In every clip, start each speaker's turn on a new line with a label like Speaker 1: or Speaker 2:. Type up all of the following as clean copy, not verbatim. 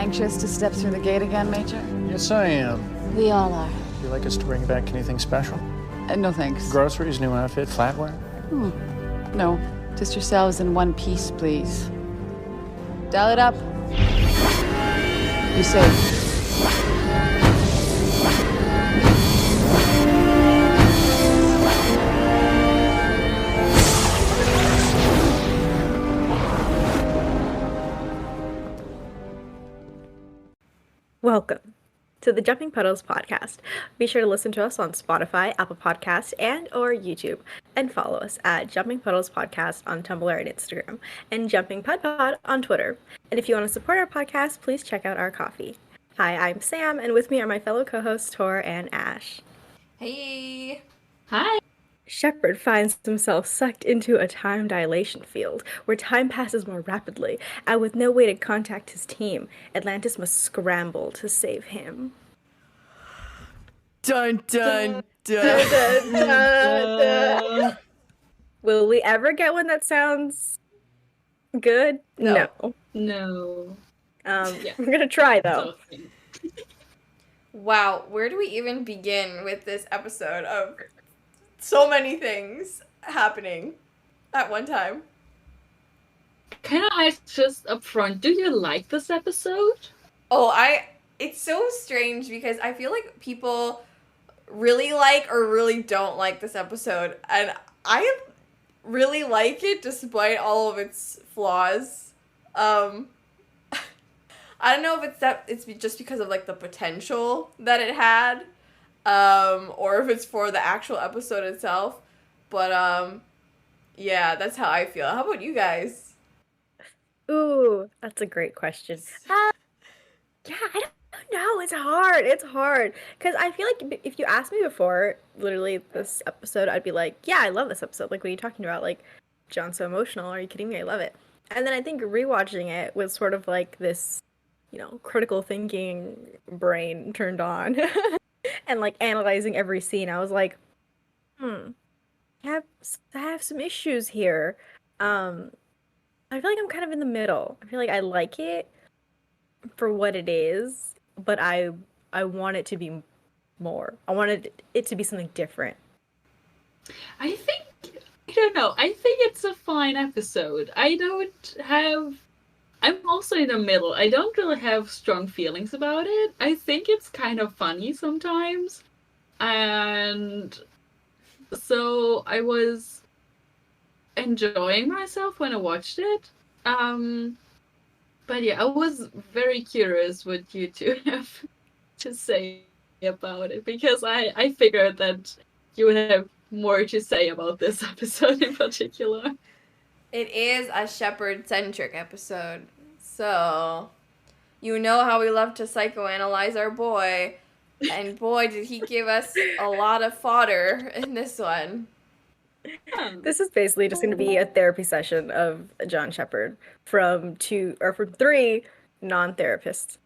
Speaker 1: anxious to step through the gate again, Major?
Speaker 2: Yes, I am.
Speaker 1: We all are.
Speaker 2: Would you like us to bring back anything special?
Speaker 1: No thanks.
Speaker 2: Groceries, new outfit, flatware?
Speaker 1: No, just yourselves in one piece, please. Dial it up. Be safe.
Speaker 3: Welcome to the Jumping Puddles podcast. Be sure to listen to us on Spotify, Apple Podcasts, and or YouTube, and follow us at Jumping Puddles Podcast on Tumblr and Instagram, and Jumping Pud Pod on Twitter. And if you want to support our podcast, please check out our coffee. Hi, I'm Sam, and with me are my fellow co-hosts Tor and Ash.
Speaker 4: Hey!
Speaker 5: Hi!
Speaker 3: Sheppard finds himself sucked into a time dilation field, where time passes more rapidly, and with no way to contact his team, Atlantis must scramble to save him.
Speaker 4: Dun dun dun!
Speaker 3: Will we ever get one that sounds good?
Speaker 4: No.
Speaker 5: No.
Speaker 3: We're gonna try, though.
Speaker 4: Wow, where do we even begin with this episode of so many things happening at one time?
Speaker 5: Can I ask just up front, do you like this episode?
Speaker 4: It's so strange because I feel like people really like or really don't like this episode, and I really like it despite all of its flaws. I don't know if it's just because of like the potential that it had, or if it's for the actual episode itself, but yeah, that's how I feel. How about you guys?
Speaker 3: Ooh, that's a great question. Yeah, I don't know. It's hard. Because I feel like if you asked me before, literally this episode, I'd be like, yeah, I love this episode. Like, what are you talking about? Like, John's so emotional. Are you kidding me? I love it. And then I think rewatching it was sort of like this, critical thinking brain turned on. And like analyzing every scene. I was like, I have some issues here. I feel like I'm kind of in the middle. I feel like I like it for what it is, but I want it to be more. I wanted it to be something different.
Speaker 5: I don't know. I think it's a fine episode. I'm also in the middle. I don't really have strong feelings about it. I think it's kind of funny sometimes. And so I was enjoying myself when I watched it. But yeah, I was very curious what you two have to say about it, because I figured that you would have more to say about this episode in particular.
Speaker 4: It is a Sheppard centric episode, so you know how we love to psychoanalyze our boy, and boy did he give us a lot of fodder in this one.
Speaker 3: This is basically just going to be a therapy session of John Sheppard from 3 non-therapists.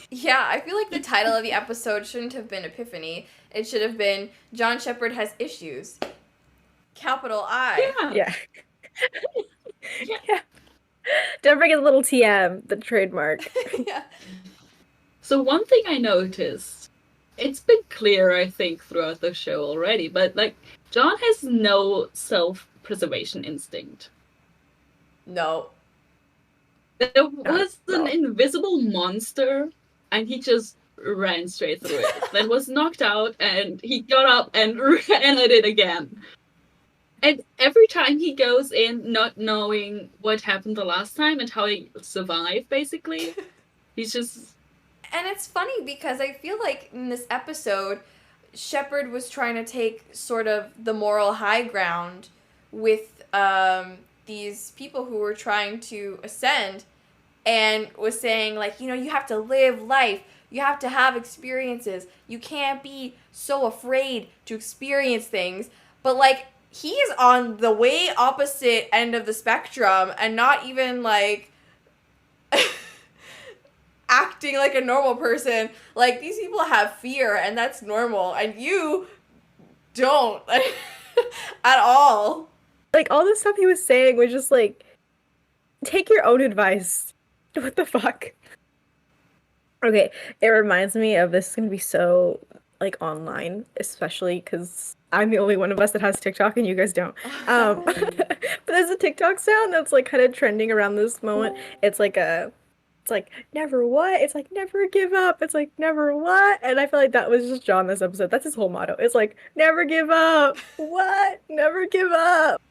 Speaker 4: Yeah, I feel like the title of the episode shouldn't have been Epiphany. It should have been John Sheppard has issues. Capital I.
Speaker 3: Yeah. Yeah. Don't forget the little TM, the trademark.
Speaker 4: Yeah.
Speaker 5: So one thing I noticed, it's been clear, I think, throughout the show already, but like, John has no self-preservation instinct.
Speaker 4: No.
Speaker 5: There was an invisible monster, and he just ran straight through it. Then was knocked out, and he got up and ran at it again. And every time he goes in not knowing what happened the last time and how he survived, basically, he's just...
Speaker 4: And it's funny because I feel like in this episode, Sheppard was trying to take sort of the moral high ground with these people who were trying to ascend, and was saying, like, you have to live life. You have to have experiences. You can't be so afraid to experience things. But, like, he is on the way opposite end of the spectrum and not even, like, acting like a normal person. Like, these people have fear, and that's normal. And you don't. At all.
Speaker 3: Like, all the stuff he was saying was just, like, take your own advice. What the fuck? Okay, it reminds me of this is gonna be so like online, especially because I'm the only one of us that has TikTok and you guys don't. But there's a TikTok sound that's like kind of trending around this moment. It's like never what? It's like never give up. It's like never what? And I feel like that was just John this episode. That's his whole motto. It's like never give up. What? Never give up.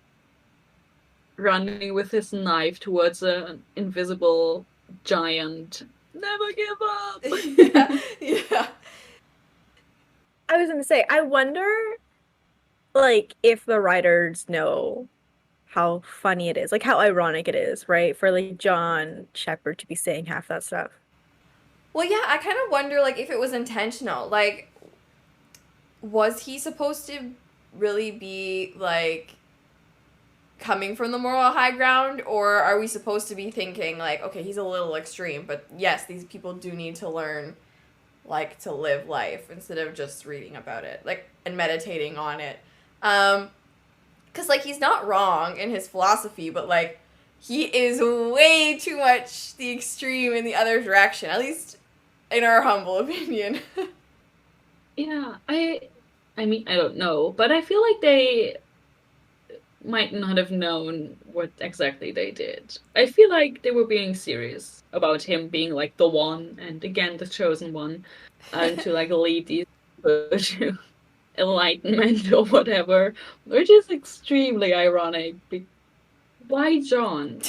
Speaker 5: Running with his knife towards an invisible giant. Never give up.
Speaker 4: Yeah.
Speaker 3: I was gonna say, I wonder like if the writers know how funny it is, like how ironic it is, right? For like John Sheppard to be saying half that stuff.
Speaker 4: Well, yeah, I kind of wonder, like, if it was intentional. Like, was he supposed to really be, like, coming from the moral high ground? Or are we supposed to be thinking, like, okay, he's a little extreme, but yes, these people do need to learn, like, to live life instead of just reading about it, like, and meditating on it. Because, like, he's not wrong in his philosophy, but, like, he is way too much the extreme in the other direction, at least in our humble opinion.
Speaker 5: Yeah, I mean, I don't know, but I feel like they might not have known what exactly they did. I feel like they were being serious about him being like the one, and again the chosen one, and to like lead these people to enlightenment or whatever, which is extremely ironic. Why John?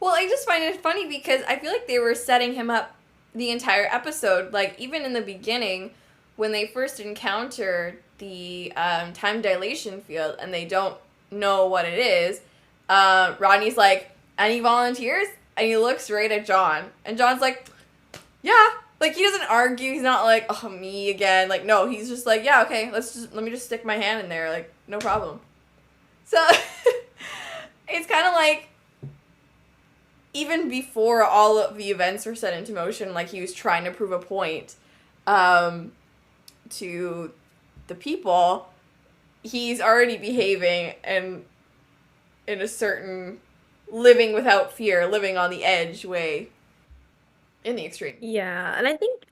Speaker 4: Well, I just find it funny because I feel like they were setting him up the entire episode. Like, even in the beginning, when they first encounter the time dilation field and they don't know what it is, Rodney's like, any volunteers? And he looks right at John. And John's like, yeah. Like, he doesn't argue. He's not like, oh, me again. Like, no, he's just like, yeah, okay, let me just stick my hand in there. Like, no problem. So, it's kind of like, even before all of the events were set into motion, like, he was trying to prove a point to the people, he's already behaving and in a certain living without fear, living on the edge way in the extreme.
Speaker 3: Yeah, and I think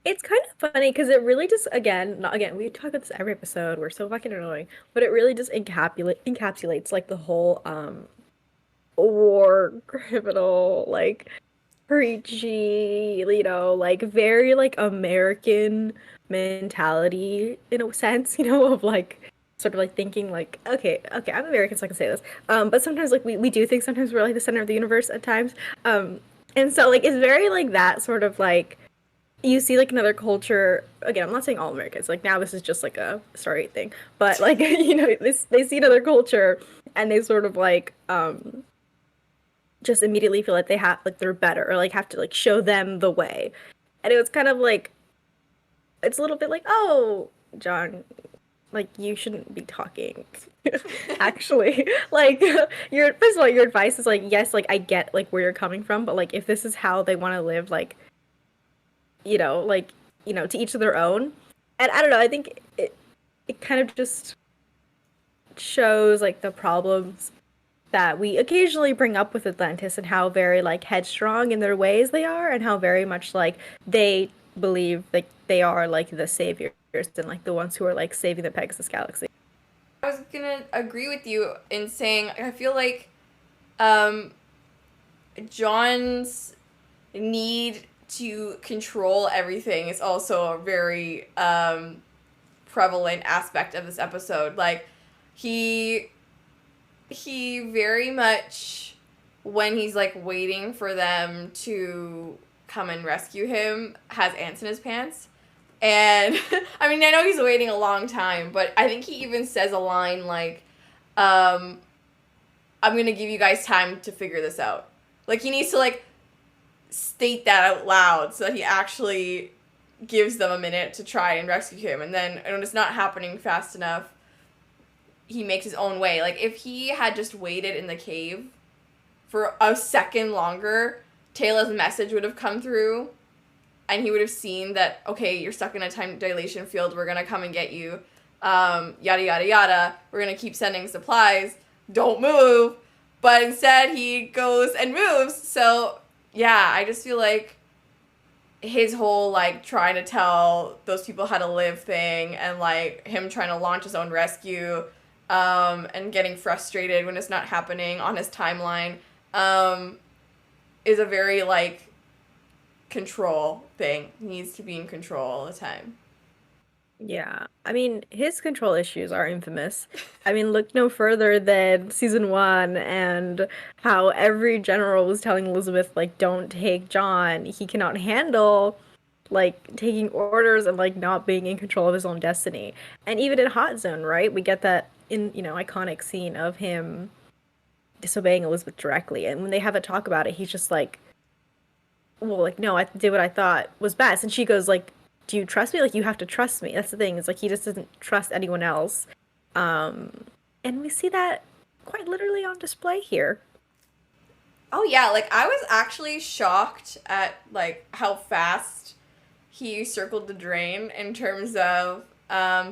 Speaker 3: it's kind of funny because it really just again, we talk about this every episode. We're so fucking annoying, but it really just encapsulates like the whole war criminal, like preachy, like very like American mentality in a sense, of like sort of like thinking like, okay, I'm American, so I can say this. But sometimes like we do think sometimes we're like the center of the universe at times. And so like it's very like that sort of like you see like another culture. Again, I'm not saying all Americans, like now this is just like a Stargate thing, but like they see another culture and they sort of like just immediately feel like they have like they're better or like have to like show them the way. And it was kind of like it's a little bit like, oh, John, like you shouldn't be talking. Actually, like first of all, your advice is like, yes, like I get like where you're coming from, but like if this is how they want to live, like to each of their own. And I don't know, I think it kind of just shows like the problems that we occasionally bring up with Atlantis and how very like headstrong in their ways they are and how very much like they believe like they are like the saviors and like the ones who are like saving the Pegasus galaxy.
Speaker 4: I was gonna agree with you in saying I feel like John's need to control everything is also a very prevalent aspect of this episode. Like he very much, when he's like waiting for them to come and rescue him, has ants in his pants. And I mean, I know he's waiting a long time, but I think he even says a line like, I'm going to give you guys time to figure this out. Like, he needs to, like, state that out loud so that he actually gives them a minute to try and rescue him. And then when it's not happening fast enough, he makes his own way. Like, if he had just waited in the cave for a second longer, Taylor's message would have come through. And he would have seen that, okay, you're stuck in a time dilation field. We're going to come and get you. Yada, yada, yada. We're going to keep sending supplies. Don't move. But instead, he goes and moves. So yeah, I just feel like his whole, like, trying to tell those people how to live thing, and, like, him trying to launch his own rescue, and getting frustrated when it's not happening on his timeline, is a very, like, control thing. He needs to be in control all the time.
Speaker 3: Yeah, I mean, his control issues are infamous. I mean, look no further than season 1 and how every general was telling Elizabeth, like, don't take John. He cannot handle, like, taking orders and, like, not being in control of his own destiny. And even in Hot Zone, right? We get that iconic scene of him disobeying Elizabeth directly. And when they have a talk about it, he's just like, well, like, no, I did what I thought was best. And she goes, like, do you trust me? Like, you have to trust me. That's the thing. It's like he just doesn't trust anyone else. And we see that quite literally on display here.
Speaker 4: Oh, yeah. Like, I was actually shocked at, like, how fast he circled the drain in terms of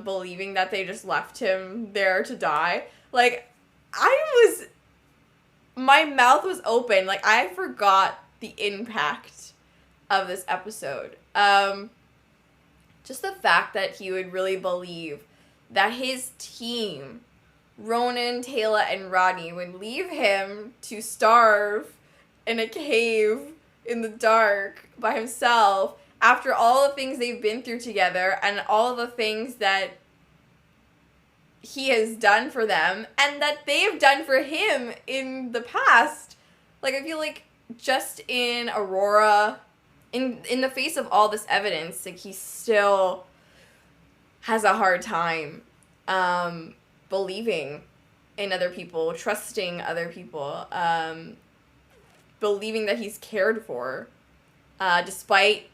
Speaker 4: believing that they just left him there to die. Like, my mouth was open. Like, I forgot the impact of this episode. Just the fact that he would really believe that his team, Ronon, Taylor, and Rodney, would leave him to starve in a cave in the dark by himself after all the things they've been through together and all the things that he has done for them and that they have done for him in the past. Like, I feel like just in Aurora, in the face of all this evidence, like, he still has a hard time believing in other people, trusting other people, believing that he's cared for, despite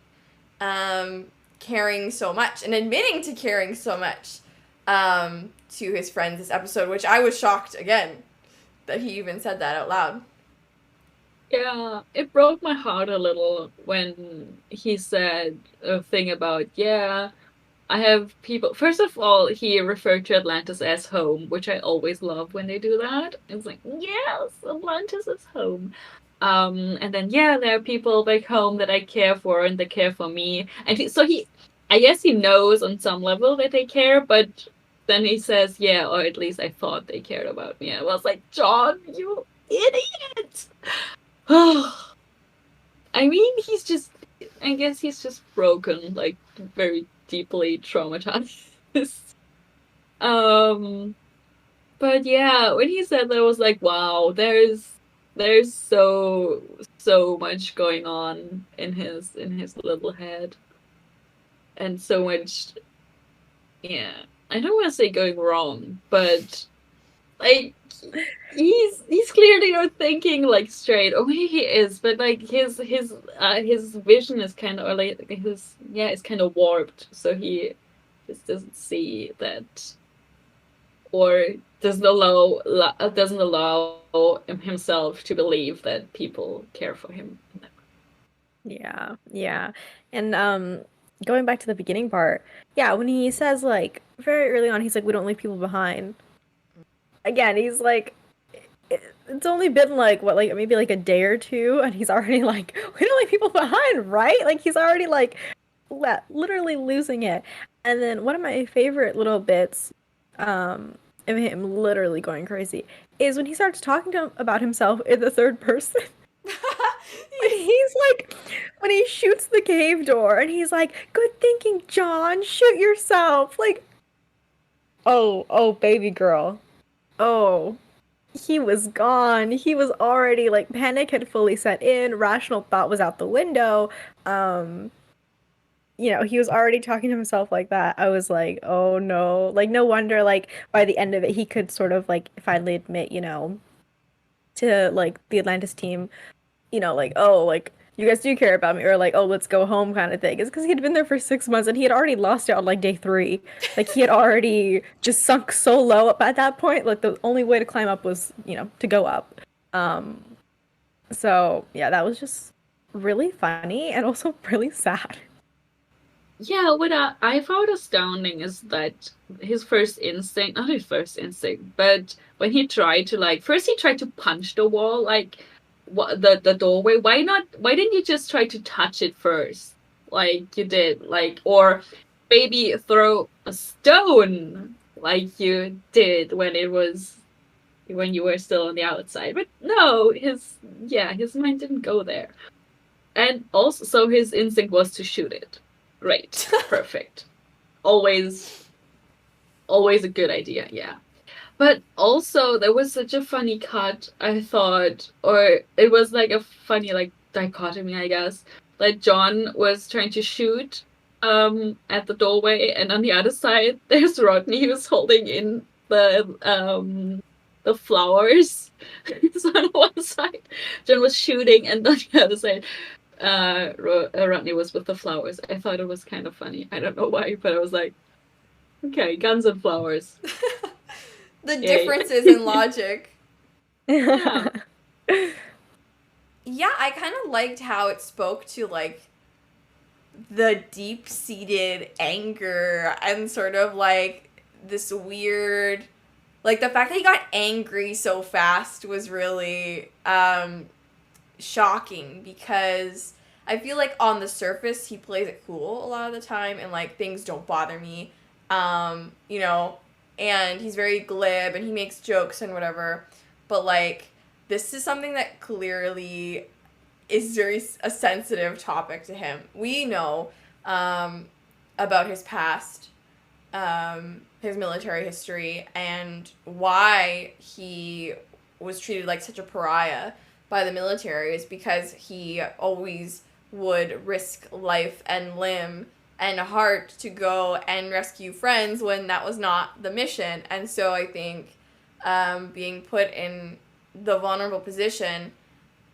Speaker 4: caring so much and admitting to caring so much to his friends this episode, which I was shocked, again, that he even said that out loud.
Speaker 5: Yeah, it broke my heart a little when he said a thing about, yeah, I have people. First of all, he referred to Atlantis as home, which I always love when they do that. It's like, yes, Atlantis is home. And then, yeah, there are people back home that I care for and they care for me. And I guess he knows on some level that they care, but then he says, yeah, or at least I thought they cared about me. I was like, John, you idiot! I mean, I guess he's just broken, like, very deeply traumatized. But yeah, when he said that, I was like, wow, there's so much going on in his little head. And so much, yeah, I don't want to say going wrong, but, like, he's clearly not thinking, like, straight. Or maybe he is, but, like, his vision is kind of, like, it's kind of warped, so he just doesn't see that, or doesn't allow himself to believe that people care for him.
Speaker 3: Yeah. And going back to the beginning part, yeah, when he says, like, very early on, he's like, we don't leave people behind. Again, he's like, it's only been, like, what, like, maybe, like, a day or two, and he's already, like, we don't leave people behind, right? Like, he's already, like, literally losing it. And then one of my favorite little bits of him literally going crazy is when he starts talking about himself in the third person. When he shoots the cave door, and he's like, good thinking, John, shoot yourself. Like, oh, baby girl. Oh, he was gone. He was already, like, panic had fully set in. Rational thought was out the window. He was already talking to himself like that. I was like, oh no. Like, no wonder, like, by the end of it, he could sort of, like, finally admit, to, like, the Atlantis team, like, oh, like, you guys do care about me, or, like, oh, let's go home kind of thing. It's because he had been there for 6 months, and he had already lost it on, like, day 3. Like, he had already just sunk so low up at that point. Like, the only way to climb up was, to go up. So, yeah, that was just really funny and also really sad.
Speaker 5: Yeah, what I found astounding is that his first instinct, but when he tried to, like, first he tried to punch the wall, like, the doorway, why didn't you just try to touch it first, like you did, like, or maybe throw a stone like you did when you were still on the outside? But no, his mind didn't go there. And also, so his instinct was to shoot it. Great. Perfect. Always a good idea, yeah. But also, there was such a funny cut, I thought, or it was like a funny, like, dichotomy, I guess. Like, John was trying to shoot at the doorway, and on the other side, there's Rodney who's holding in the flowers. So on one side, John was shooting, and on the other side, Rodney was with the flowers. I thought it was kind of funny. I don't know why, but I was like, okay, guns and flowers.
Speaker 4: The differences in logic.
Speaker 5: Yeah.
Speaker 4: Yeah, I kind of liked how it spoke to, like, the deep-seated anger and sort of, like, this weird... Like, the fact that he got angry so fast was really shocking, because I feel like on the surface he plays it cool a lot of the time and, like, things don't bother me, you know, and he's very glib and he makes jokes and whatever, but, like, this is something that clearly is a sensitive topic to him. We know about his past, his military history, and why he was treated like such a pariah by the military is because he always would risk life and limb and heart to go and rescue friends when that was not the mission. And so I think being put in the vulnerable position,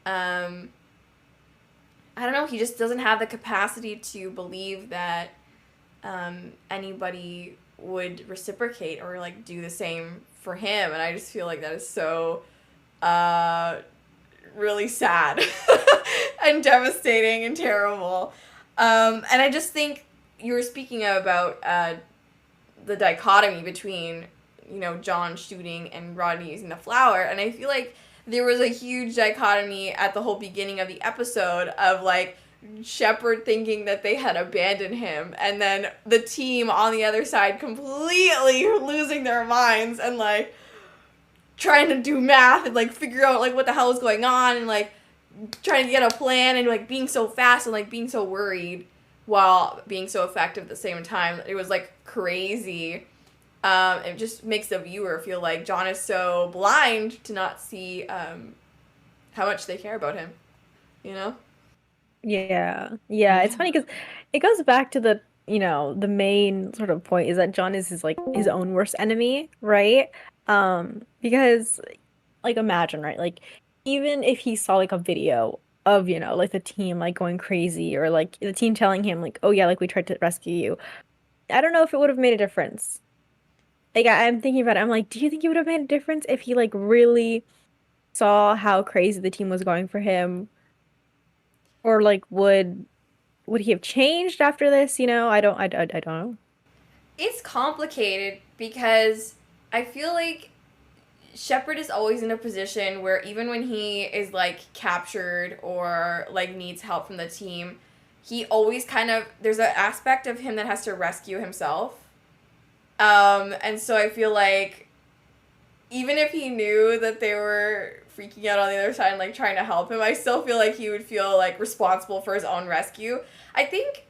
Speaker 4: I don't know, he just doesn't have the capacity to believe that anybody would reciprocate or, like, do the same for him. And I just feel like that is so really sad and devastating and terrible. And I just think you were speaking about the dichotomy between, you know, John shooting and Rodney using the flower, and I feel like there was a huge dichotomy at the whole beginning of the episode of, like, Sheppard thinking that they had abandoned him, and then the team on the other side completely losing their minds and, like, trying to do math and, like, figure out, like, what the hell is going on, and, like, trying to get a plan, and, like, being so fast and, like, being so worried while being so effective at the same time. It was, like, crazy. It just makes the viewer feel like John is so blind to not see how much they care about him, you know?
Speaker 3: Yeah. It's funny because it goes back to the, you know, the main sort of point is that John is his own worst enemy, right? Because, like, imagine, right? Like, even if he saw, like, a video of, you know, like, the team, like, going crazy, or, like, the team telling him, like, oh yeah, like, we tried to rescue you, I don't know if it would have made a difference. Like, I'm thinking about it, I'm like, do you think it would have made a difference if he, like, really saw how crazy the team was going for him? Or, like, would he have changed after this? You know, I don't know.
Speaker 4: It's complicated because I feel like Sheppard is always in a position where even when he is, like, captured or, like, needs help from the team, he always kind of, there's an aspect of him that has to rescue himself. And so I feel like even if he knew that they were freaking out on the other side and, like, trying to help him, I still feel like he would feel, like, responsible for his own rescue. I think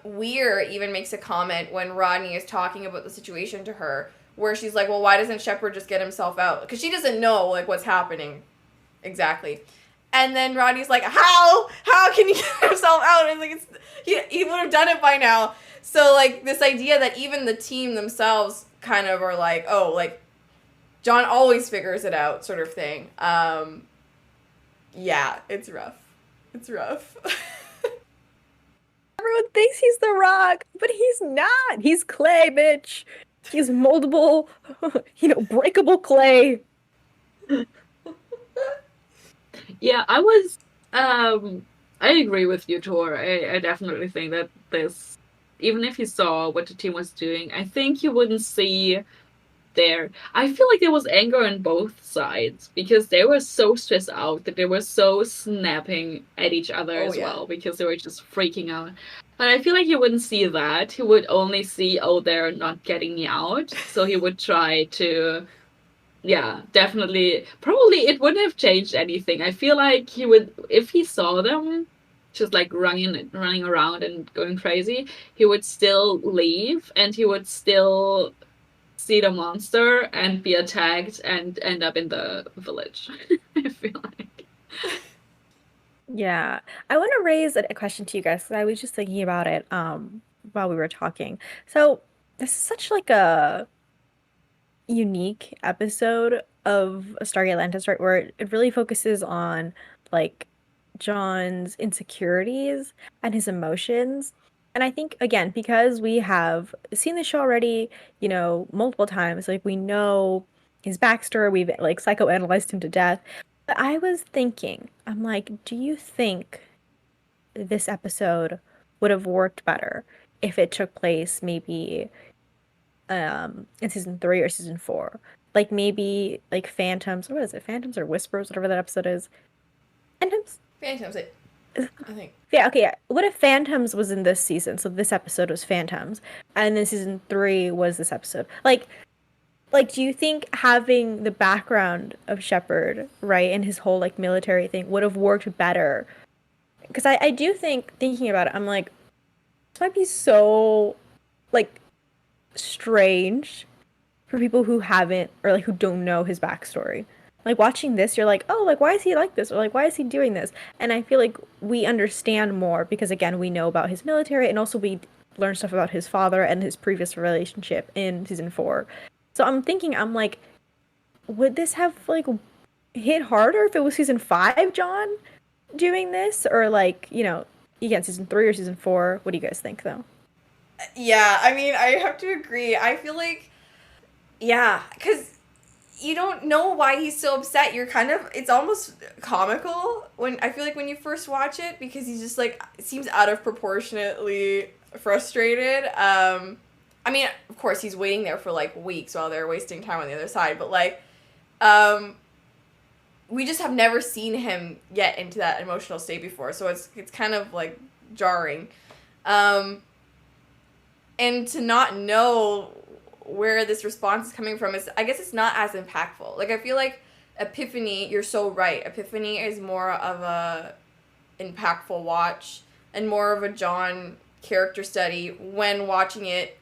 Speaker 4: Weir even makes a comment when Rodney is talking about the situation to her, where she's like, well, why doesn't Sheppard just get himself out? Because she doesn't know, like, what's happening exactly. And then Rodney's like, how can he get himself out? And, like, he would have done it by now. So, like, this idea that even the team themselves kind of are like, oh, like, John always figures it out, sort of thing. Yeah, it's rough. It's rough.
Speaker 3: Everyone thinks he's the Rock, but he's not. He's clay, bitch. He's moldable, you know, breakable clay.
Speaker 5: Yeah, I agree with you, Tor. I definitely think that this, even if you saw what the team was doing, I think you wouldn't see there. I feel like there was anger on both sides because they were so stressed out that they were so snapping at each other as well because they were just freaking out. But I feel like he wouldn't see that. He would only see, oh, they're not getting me out. So he would try to, yeah, definitely. Probably it wouldn't have changed anything. I feel like he would, if he saw them just like running around and going crazy, he would still leave and he would still see the monster and be attacked and end up in the village. I feel like.
Speaker 3: Yeah, I want to raise a question to you guys because I was just thinking about it while we were talking. So this is such like a unique episode of Stargate Atlantis, right? Where it really focuses on like John's insecurities and his emotions. And I think again, because we have seen the show already, multiple times, like we know his backstory, we've like psychoanalyzed him to death. But I was thinking, I'm like, do you think this episode would have worked better if it took place maybe in season 3 or season 4? Like maybe like Phantoms, what is it? Phantoms or Whispers, whatever that episode is. Phantoms?
Speaker 4: Phantoms, I think.
Speaker 3: Yeah, okay, yeah. What if Phantoms was in this season? So this episode was Phantoms, and then season 3 was this episode. Like, do you think having the background of Sheppard, right, and his whole like military thing would have worked better? Because I do think, thinking about it, I'm like, this might be so like strange for people who haven't or like who don't know his backstory. Like watching this, you're like, oh, like why is he like this? Or like why is he doing this? And I feel like we understand more because again, we know about his military and also we learn stuff about his father and his previous relationship in season 4. So I'm thinking, I'm like, would this have like hit harder if it was season 5 John doing this? Or like, again, season 3 or season 4? What do you guys think though?
Speaker 4: Yeah, I mean, I have to agree. I feel like, yeah, because you don't know why he's so upset. You're kind of, it's almost comical when, I feel like when you first watch it, because he's just like, seems out of proportionately frustrated. I mean, of course, he's waiting there for, like, weeks while they're wasting time on the other side, but, like, we just have never seen him get into that emotional state before, so it's kind of, like, jarring. And to not know where this response is coming from is, I guess it's not as impactful. Like, I feel like Epiphany, you're so right, Epiphany is more of a impactful watch and more of a John character study when watching it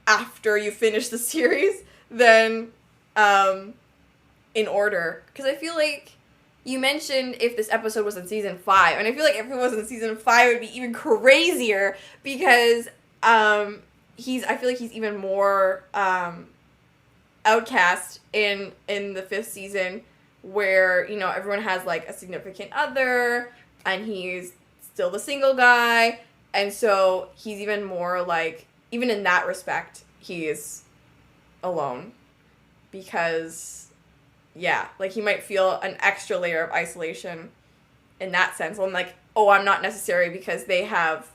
Speaker 4: after you finish the series than in order. Because I feel like you mentioned if this episode was in season 5, and I feel like if it was in season 5 it would be even crazier because I feel like he's even more outcast in the 5th season where, everyone has like a significant other and he's still the single guy, and so he's even more like, even in that respect, he is alone because, yeah, like he might feel an extra layer of isolation in that sense. I'm like, oh, I'm not necessary because they have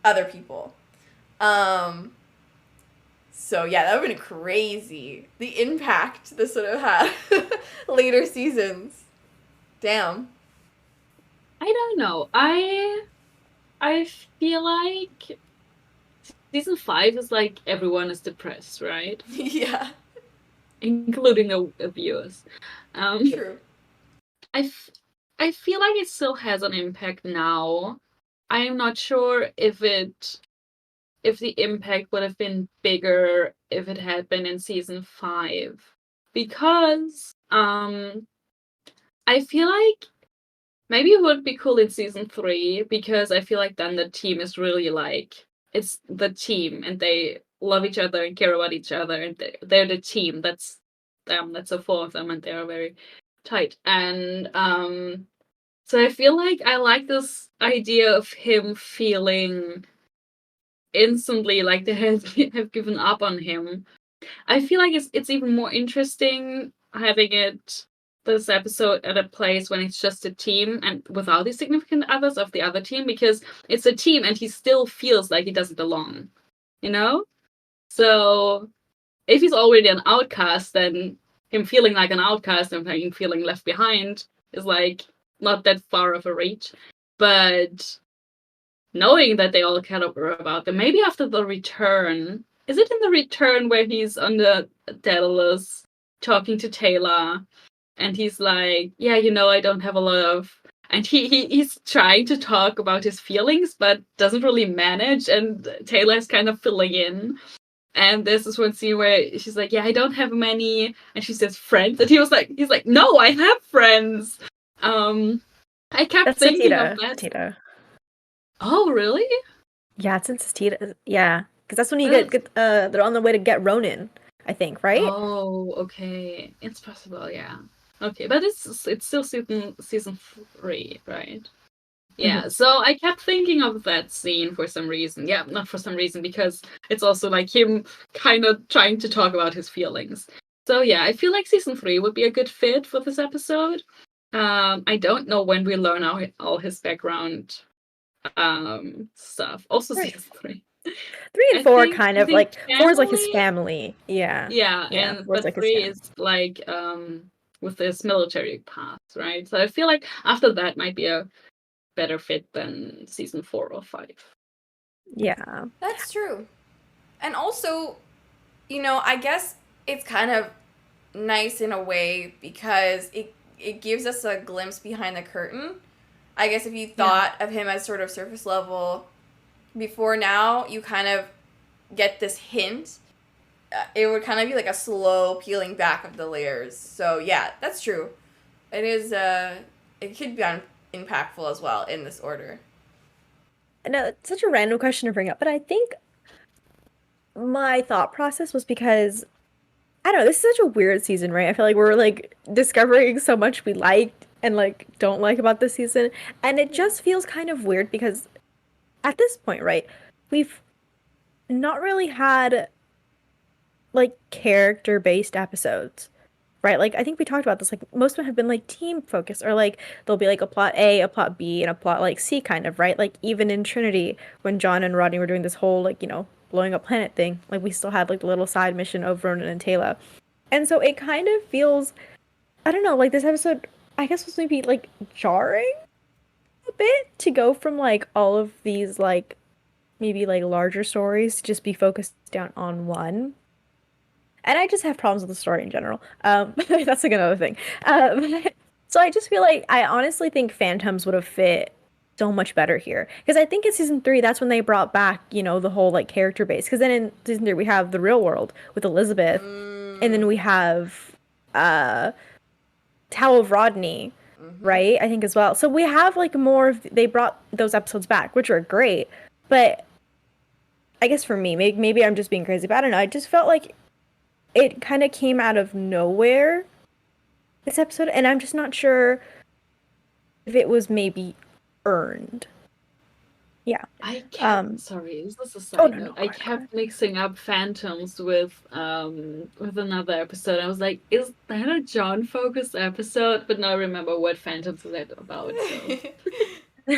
Speaker 4: other people. So yeah, that would have been crazy. The impact this would have had later seasons. Damn.
Speaker 5: I don't know. I feel like season 5 is like everyone is depressed, right?
Speaker 4: Yeah.
Speaker 5: Including the viewers.
Speaker 4: True.
Speaker 5: I feel like it still has an impact now. I am not sure if the impact would have been bigger if it had been in season 5. Because I feel like maybe it would be cool in season 3 because I feel like then the team is really like, it's the team and they love each other and care about each other and they're the team. That's them. That's the 4 of them and they are very tight. And so I feel like I like this idea of him feeling instantly like they have given up on him. I feel like it's even more interesting having this episode at a place when it's just a team and without the significant others of the other team, because it's a team and he still feels like he doesn't belong, So if he's already an outcast, then him feeling like an outcast and him feeling left behind is like not that far of a reach. But knowing that they all care about them, maybe after the return, is it in the return where he's on the Daedalus talking to Taylor and he's like, yeah, I don't have a lot of, and he's trying to talk about his feelings but doesn't really manage, and Taylor is kind of filling in. And there's this one scene where she's like, yeah, I don't have many, and she says friends, and he's like, no, I have friends. I kept
Speaker 3: That's
Speaker 5: thinking
Speaker 3: Satita.
Speaker 5: of that.
Speaker 3: Satita.
Speaker 5: Oh, really?
Speaker 3: Yeah, it's in Satita. Yeah, because that's when you get they're on the way to get Ronan, I think, right?
Speaker 5: Oh, okay. It's possible, yeah. Okay, but it's still season 3, right? Yeah, so I kept thinking of that scene for some reason. Yeah, not for some reason, because it's also like him kind of trying to talk about his feelings. So yeah, I feel like season 3 would be a good fit for this episode. I don't know when we learn all his background stuff. Also
Speaker 3: Right.
Speaker 5: season 3.
Speaker 3: 3 and 4
Speaker 5: I
Speaker 3: kind of
Speaker 5: think
Speaker 3: like 4 is like his
Speaker 5: family-
Speaker 3: family. Yeah.
Speaker 5: Yeah,
Speaker 3: Yeah,
Speaker 5: and
Speaker 3: whereas,
Speaker 5: but
Speaker 3: like, his
Speaker 5: 3
Speaker 3: family.
Speaker 5: is like with this military path, right? So I feel like after that might be a better fit than season 4 or 5.
Speaker 3: Yeah.
Speaker 4: That's true. And also, I guess it's kind of nice in a way because it gives us a glimpse behind the curtain. I guess if you thought of him as sort of surface level before, now you kind of get this hint. It would kind of be like a slow peeling back of the layers. So yeah, that's true. It is it could be impactful as well in this order.
Speaker 3: No, it's such a random question to bring up, but I think my thought process was because I don't know, this is such a weird season, right? I feel like we're like discovering so much we liked and like don't like about this season, and it just feels kind of weird because at this point, right, we've not really had like character-based episodes. Right, like I think we talked about this. Like most of them have been like team focused, or like there'll be like a plot A, a plot B, and a plot like C, kind of, right? Like even in Trinity, when John and Rodney were doing this whole like blowing up planet thing, like we still had like the little side mission of Ronan and Taylor, and so it kind of feels, I don't know, like this episode, I guess was maybe like jarring a bit to go from like all of these like maybe like larger stories to just be focused down on one. And I just have problems with the story in general. That's like another thing. So I just feel like I honestly think Phantoms would have fit so much better here. Because I think in season 3, that's when they brought back, the whole like character base. Because then in season 3, we have the real world with Elizabeth. And then we have Tao of Rodney, right? I think as well. So we have like more of, they brought those episodes back, which are great. But I guess for me, maybe I'm just being crazy, but I don't know. I just felt like it kind of came out of nowhere, this episode, and I'm just not sure if it was maybe earned. Yeah.
Speaker 5: I kept sorry, this is a side
Speaker 3: Oh,
Speaker 5: note.
Speaker 3: no,
Speaker 5: I kept mixing up Phantoms with another episode. I was like, is that a John focused episode? But now I remember what Phantoms is that about. So.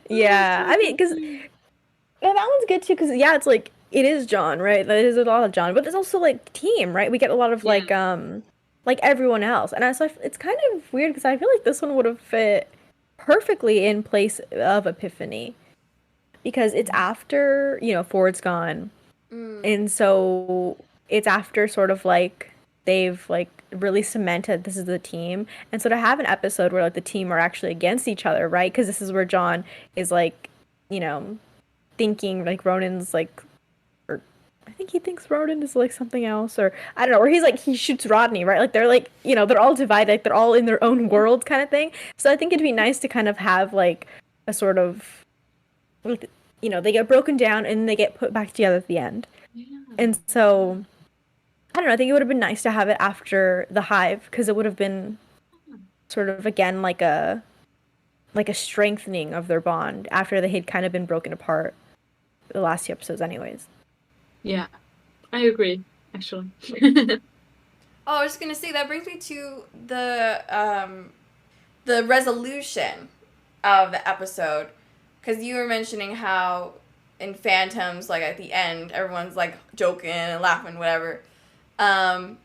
Speaker 3: Yeah, I mean, because that one's good too, because it's like it is John, right? That is a lot of John, but there's also like team, right? We get a lot of like everyone else, and so it's kind of weird because I feel like this one would have fit perfectly in place of Epiphany, because it's after Ford's gone, and so it's after sort of like they've like really cemented this is the team, and so to have an episode where like the team are actually against each other, right? Because this is where John is like thinking like Ronan's like, or I think he thinks Ronan is like something else, or I don't know, where he's like he shoots Rodney, right? Like they're like they're all divided, like they're all in their own world kind of thing. So I think it'd be nice to kind of have like a sort of they get broken down and they get put back together at the end. And so I don't know, I think it would have been nice to have it after the Hive, because it would have been sort of again like a strengthening of their bond after they had kind of been broken apart the last 2 episodes anyways.
Speaker 5: Yeah, I agree, actually.
Speaker 4: I was gonna say, that brings me to the resolution of the episode, because you were mentioning how in Phantoms, like at the end, everyone's like joking and laughing, whatever. And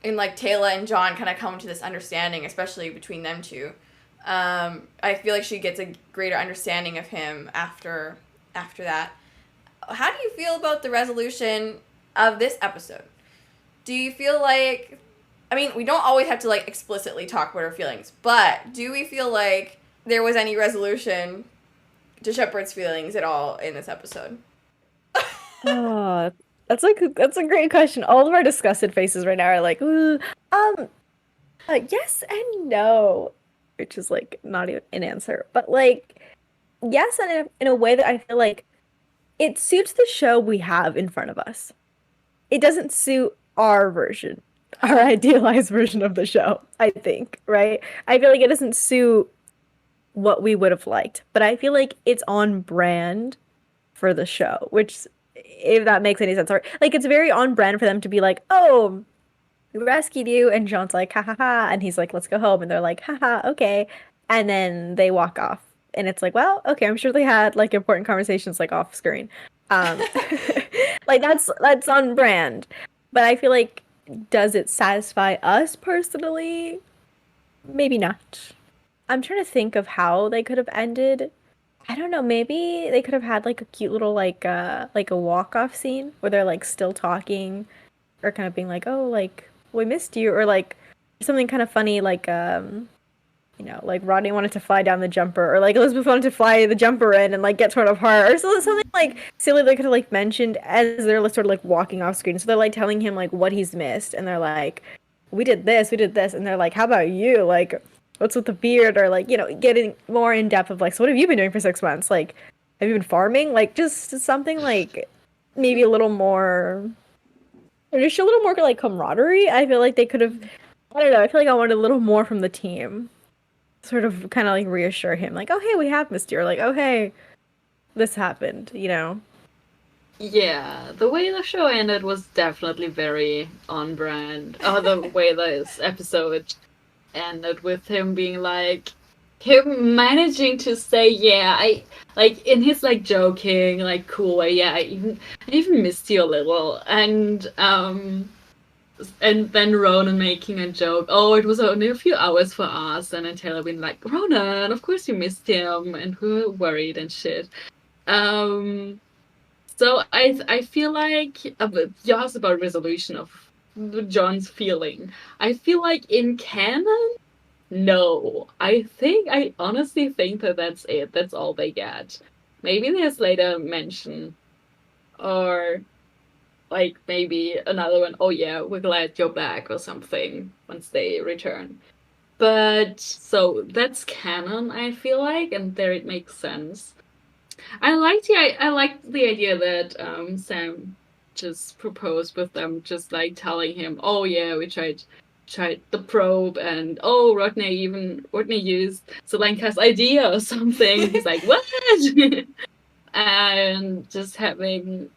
Speaker 4: like Taylor and John kind of come to this understanding, especially between them two. I feel like she gets a greater understanding of him after that. How do you feel about the resolution of this episode? Do you feel like, I mean, we don't always have to like explicitly talk about our feelings, but do we feel like there was any resolution to Sheppard's feelings at all in this episode?
Speaker 3: Oh, that's a great question. All of our disgusted faces right now are like, ooh, yes and no, which is like not even an answer, but like yes, and in a way that I feel like it suits the show we have in front of us. It doesn't suit our version, our idealized version of the show, I think, right? I feel like it doesn't suit what we would have liked, but I feel like it's on brand for the show, which, if that makes any sense, or like it's very on brand for them to be like, oh, we rescued you, and John's like, ha ha ha, and he's like, let's go home, and they're like, ha ha, okay, and then they walk off, and it's like, well, okay, I'm sure they had like important conversations like off screen, like that's on brand, but I feel like, does it satisfy us personally? Maybe not. I'm trying to think of how they could have ended. I don't know, maybe they could have had like a cute little like a walk-off scene where they're like still talking or kind of being like, "Oh, like we missed you," or like something kind of funny like like Rodney wanted to fly down the jumper, or like Elizabeth wanted to fly the jumper in and like get torn apart, or something like silly they could have like mentioned as they're sort of like walking off screen. So they're like telling him like what he's missed, and they're like, we did this, and they're like, how about you? Like, what's with the beard? Or like, getting more in depth of like, so what have you been doing for 6 months? Like, have you been farming? Like, just something like maybe a little more, or just a little more like camaraderie. I feel like they could have, I don't know, I feel like I wanted a little more from the team. Sort of kind of like reassure him, like, oh hey, we have missed you, or like, oh hey, this happened,
Speaker 5: Yeah, the way the show ended was definitely very on brand. Oh, the way this episode ended with him being like, him managing to say, yeah, I like in his like joking, like cool way, yeah, I even missed you a little, and then Ronan making a joke, oh, it was only a few hours for us, and then Taylor being like, Ronan, of course you missed him, and we were worried and shit. So I feel like you asked about resolution of John's feeling. I feel like in canon, no. I honestly think that's it. That's all they get. Maybe there's later mention, or like maybe another one, oh yeah, we're glad you're back or something once they return. But so that's canon, I feel like, and there it makes sense. I like the idea that Sam just proposed with them, just like telling him, oh yeah, we tried the probe, and oh, Rodney used Zelenka's idea or something. He's like, what? And just having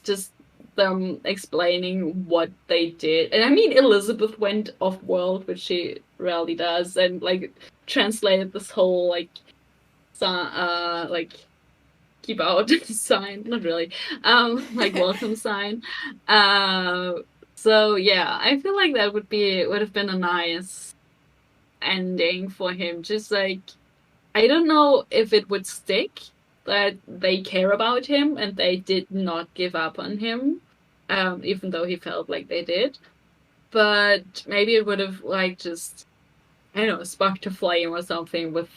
Speaker 5: just them explaining what they did. And I mean, Elizabeth went off world, which she rarely does, and like translated this whole like keep out sign, not really, like welcome sign. So yeah, I feel like that would have been a nice ending for him. Just like, I don't know if it would stick that they care about him and they did not give up on him, even though he felt like they did. But maybe it would have like just, I don't know, sparked a flame or something with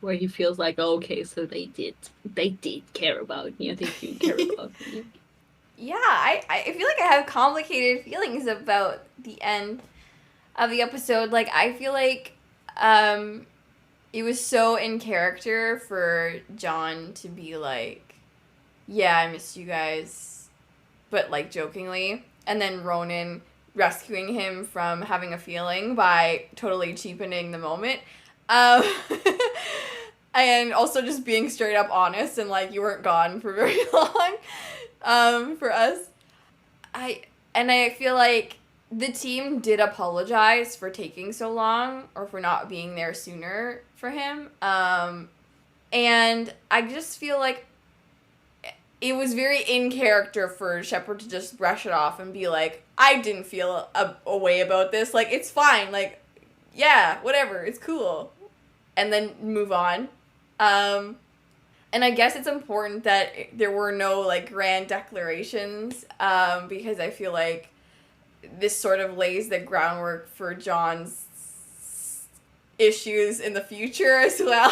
Speaker 5: where he feels like, oh, okay, so they did care about me. They do care about me.
Speaker 4: Yeah, I feel like I have complicated feelings about the end of the episode. Like, I feel like it was so in character for John to be like, yeah, I missed you guys, but like jokingly, and then Ronan rescuing him from having a feeling by totally cheapening the moment. And also just being straight up honest and like, you weren't gone for very long. For us. I feel like the team did apologize for taking so long or for not being there sooner for him. And I just feel like it was very in character for Sheppard to just brush it off and be like, I didn't feel a way about this. Like, it's fine. Like, yeah, whatever. It's cool. And then move on. And I guess it's important that there were no, like, grand declarations, because I feel like this sort of lays the groundwork for John's issues in the future as well,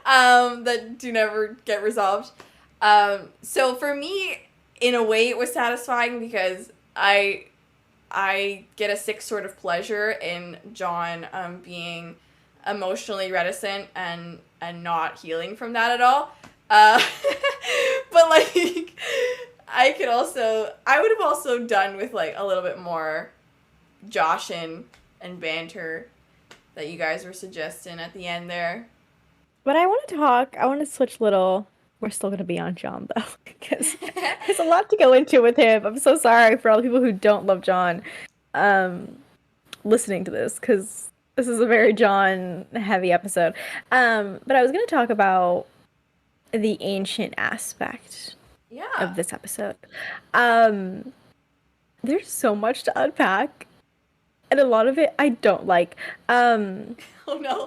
Speaker 4: that do never get resolved. So for me, in a way, it was satisfying because I get a sick sort of pleasure in John being emotionally reticent and not healing from that at all. But like, I would have also done with like a little bit more Joshin and banter that you guys were suggesting at the end there.
Speaker 3: But I want to switch little. We're still going to be on John, though, because there's a lot to go into with him. I'm so sorry for all the people who don't love John listening to this, because this is a very John-heavy episode. But I was going to talk about the ancient aspect of this episode. There's so much to unpack, and a lot of it I don't like.
Speaker 4: Oh, no.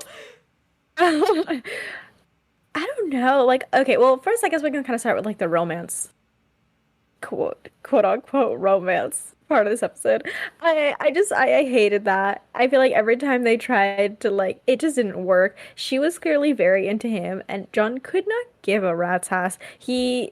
Speaker 3: I don't know. Like, okay, well, first, I guess we can kind of start with, like, the romance, quote unquote, romance part of this episode. I hated that. I feel like every time they tried to, like, it just didn't work. She was clearly very into him, and John could not give a rat's ass. He,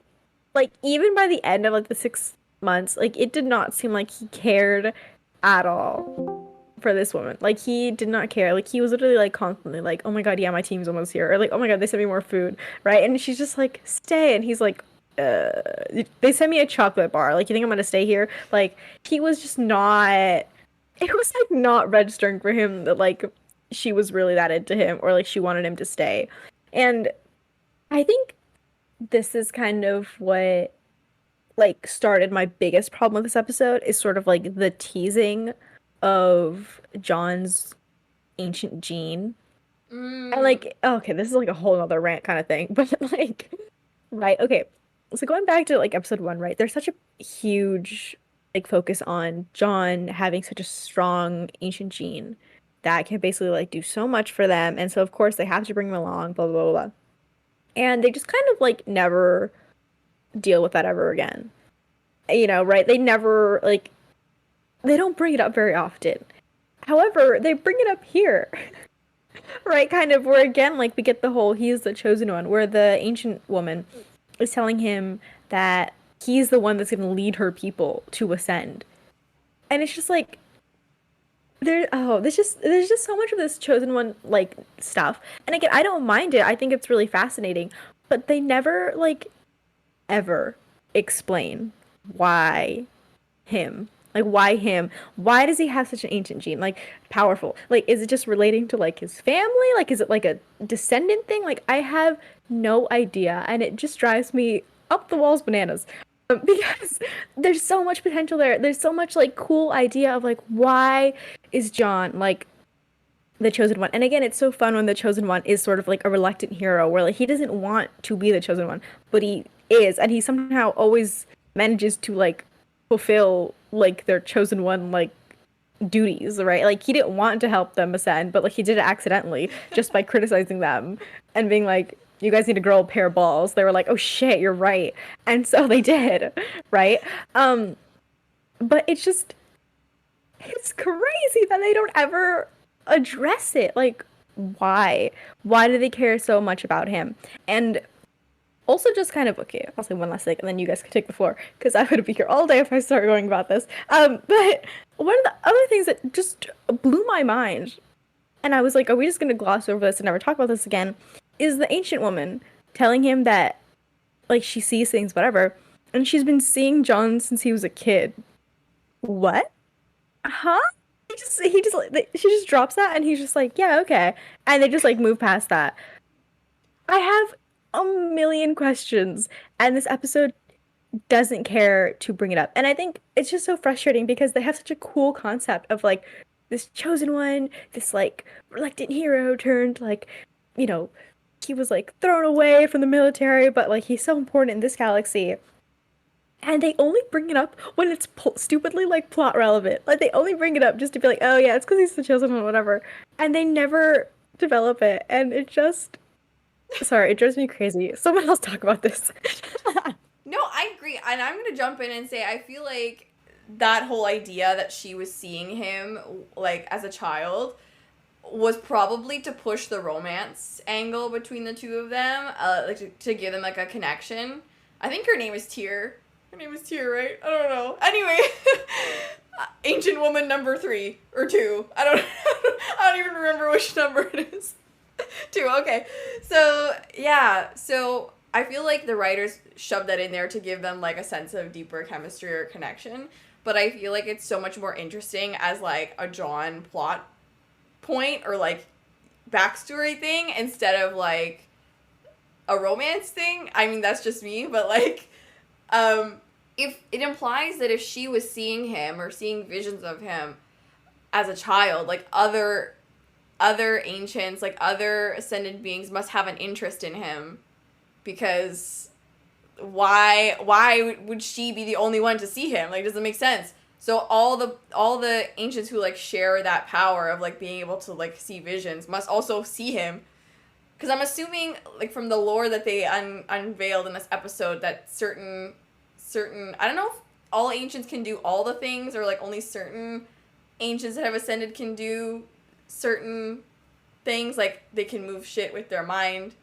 Speaker 3: like, even by the end of, like, the 6 months, like, it did not seem like he cared at all for this woman. Like, he did not care. Like, he was literally like constantly like, oh my god, yeah, my team's almost here, or like, oh my god, they sent me more food, right? And she's just like, stay. And he's like, they sent me a chocolate bar, like, you think I'm gonna stay here? Like, he was just not, it was like not registering for him that like she was really that into him, or like she wanted him to stay. And I think this is kind of what like started my biggest problem with this episode, is sort of like the teasing of John's ancient gene. And like, okay, this is like a whole other rant kind of thing, but like, right, okay, so going back to like episode 1, right, there's such a huge like focus on John having such a strong ancient gene that can basically like do so much for them, and so of course they have to bring him along, blah blah blah blah, and they just kind of like never deal with that ever again, you know, right? They never like, they don't bring it up very often. However, they bring it up here. Right? Kind of, where again, like, we get the whole he's the chosen one, where the ancient woman is telling him that he's the one that's going to lead her people to ascend. And it's just like, there's just so much of this chosen one, like, stuff. And again, I don't mind it. I think it's really fascinating. But they never, like, ever explain why him. Like, why him? Why does he have such an ancient gene? Like, powerful. Like, is it just relating to, like, his family? Like, is it, like, a descendant thing? Like, I have no idea. And it just drives me up the walls bananas. Because there's so much potential there. There's so much, like, cool idea of, like, why is John, like, the chosen one? And again, it's so fun when the chosen one is sort of, like, a reluctant hero, where, like, he doesn't want to be the chosen one, but he is. And he somehow always manages to, like, fulfill like their chosen one like duties, right? Like, he didn't want to help them ascend, but like he did it accidentally just by criticizing them and being like, you guys need to grow a pair of balls. They were like, oh shit, you're right. And so they did, right? But it's just, it's crazy that they don't ever address it. Like, why do they care so much about him? And also, just kind of, okay, I'll say one last thing, and then you guys can take the floor, because I would be here all day if I start going about this. But one of the other things that just blew my mind, and I was like, are we just going to gloss over this and never talk about this again, is the ancient woman telling him that, like, she sees things, whatever, and she's been seeing John since he was a kid. What? Huh? She just drops that, and he's just like, yeah, okay. And they just, like, move past that. I have a million questions, and this episode doesn't care to bring it up. And I think it's just so frustrating because they have such a cool concept of like this chosen one, this like reluctant hero turned like, you know, he was like thrown away from the military, but like he's so important in this galaxy. And they only bring it up when it's stupidly like plot relevant. Like they only bring it up just to be like, oh yeah, it's because he's the chosen one, whatever. And they never develop it, and it just, sorry, it drives me crazy. Someone else talk about this.
Speaker 4: No, I agree. And I'm going to jump in and say I feel like that whole idea that she was seeing him, like, as a child was probably to push the romance angle between the two of them, like, to give them, like, a connection. I think her name is Tyr. Her name is Tyr, right? I don't know. Anyway, ancient woman number 3 or 2. I don't even remember which number it is. 2, okay. So, yeah. So, I feel like the writers shoved that in there to give them, like, a sense of deeper chemistry or connection. But I feel like it's so much more interesting as, like, a John plot point or, like, backstory thing instead of, like, a romance thing. I mean, that's just me, but, like, if it implies that if she was seeing him or seeing visions of him as a child, like, other ancients, like, other ascended beings must have an interest in him, because why would she be the only one to see him? Like, it doesn't make sense. So all the ancients who, like, share that power of, like, being able to, like, see visions must also see him. Because I'm assuming, like, from the lore that they unveiled in this episode, that certain I don't know if all ancients can do all the things, or, like, only certain ancients that have ascended can do certain things, like, they can move shit with their mind.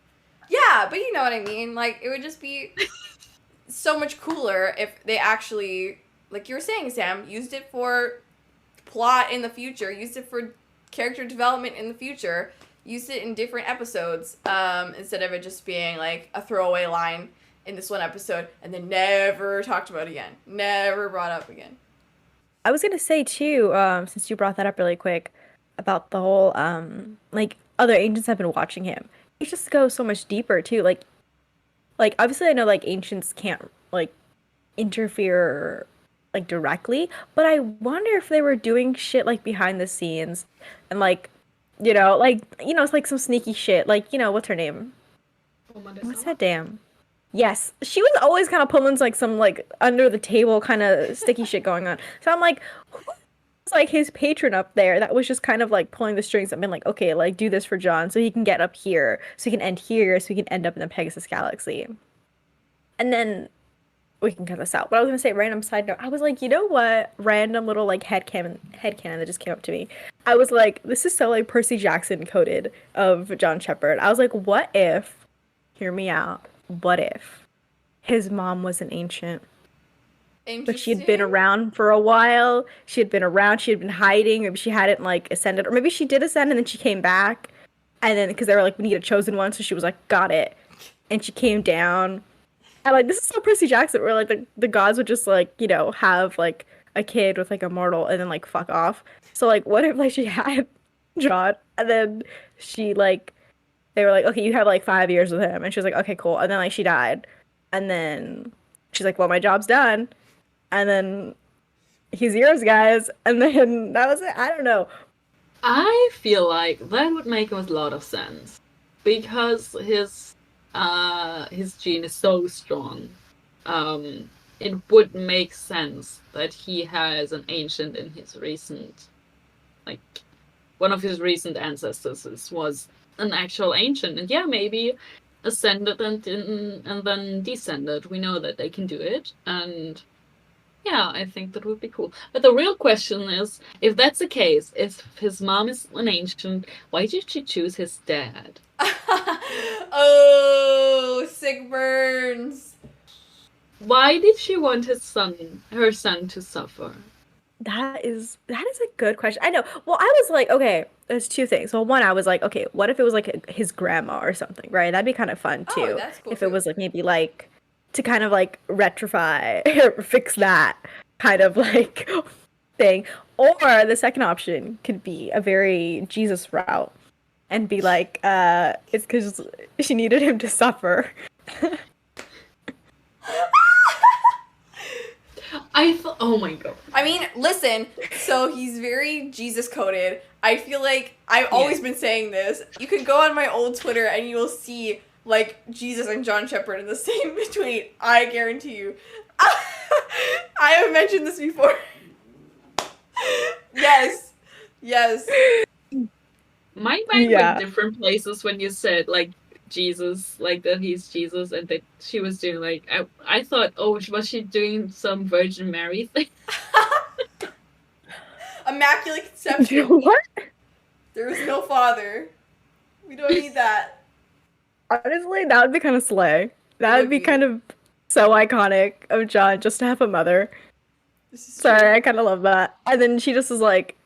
Speaker 4: Yeah, but you know what I mean. Like, it would just be so much cooler if they actually, like you were saying, Sam, used it for plot in the future, used it for character development in the future, used it in different episodes, instead of it just being, like, a throwaway line in this one episode and then never talked about again. Never brought up again.
Speaker 3: I was gonna say too, since you brought that up really quick, about the whole like, other ancients have been watching him. It just goes so much deeper too. Like obviously I know, like, ancients can't, like, interfere, like, directly, but I wonder if they were doing shit, like, behind the scenes, and, like, it's like some sneaky shit. Like, what's her name? What's that damn? Yes, she was always kind of pulling, like, some, like, under the table kind of sticky shit going on. So I'm like, who's, like, his patron up there that was just kind of, like, pulling the strings and been like, okay, like, do this for John so he can get up here, so he can end here, so he can end up in the Pegasus Galaxy. And then we can cut this out. But I was gonna say, random side note, I was like, you know what? Random little, like, headcanon that just came up to me. I was like, this is so, like, Percy Jackson coded of John Sheppard. I was like, what if, hear me out, what if his mom was an ancient? But she had been around for a while. She had been hiding. Maybe she hadn't, like, ascended. Or maybe she did ascend and then she came back. And then, because they were like, we need a chosen one. So she was like, got it. And she came down. And, like, this is so Percy Jackson, where, like, the gods would just, like, have, like, a kid with, like, a mortal and then, like, fuck off. So, like, what if, like, she had John and then she, like, they were like, okay, you have, like, 5 years with him. And she was like, okay, cool. And then, like, she died. And then she's like, well, my job's done. And then he's yours, guys. And then that was it. I don't know.
Speaker 5: I feel like that would make a lot of sense, because his gene is so strong. It would make sense that he has an ancient in his recent, like, one of his recent ancestors was an actual ancient, and yeah, maybe ascended and then descended. We know that they can do it, and yeah, I think that would be cool. But the real question is, if that's the case, if his mom is an ancient, why did she choose his dad?
Speaker 4: Oh, sick burns.
Speaker 5: Why did she want her son to suffer?
Speaker 3: That is a good question. I know. Well, I was like, okay, there's two things. Well, one, I was like, okay, what if it was, like, his grandma or something, right? That'd be kind of fun too.
Speaker 4: Oh, that's cool
Speaker 3: if
Speaker 4: too.
Speaker 3: it was, like, maybe, like, to kind of, like, rectify or fix that kind of, like, thing. Or the second option could be a very Jesus route and be like, it's because she needed him to suffer.
Speaker 5: Oh my god.
Speaker 4: I mean, listen, so he's very Jesus coded. I feel like I've always been saying this. You could go on my old Twitter and you will see like Jesus and John Sheppard in the same tweet. I guarantee you. I have mentioned this before. Yes.
Speaker 5: My mind went different places when you said like Jesus, like that he's Jesus, and that she was doing like I thought, oh, was she doing some Virgin Mary thing?
Speaker 4: Immaculate Conception.
Speaker 3: What?
Speaker 4: There was no father. We don't need that.
Speaker 3: Honestly, that would be kind of slay. That would be kind of so iconic of John just to have a mother. Sorry, I kind of love that. And then she just was like,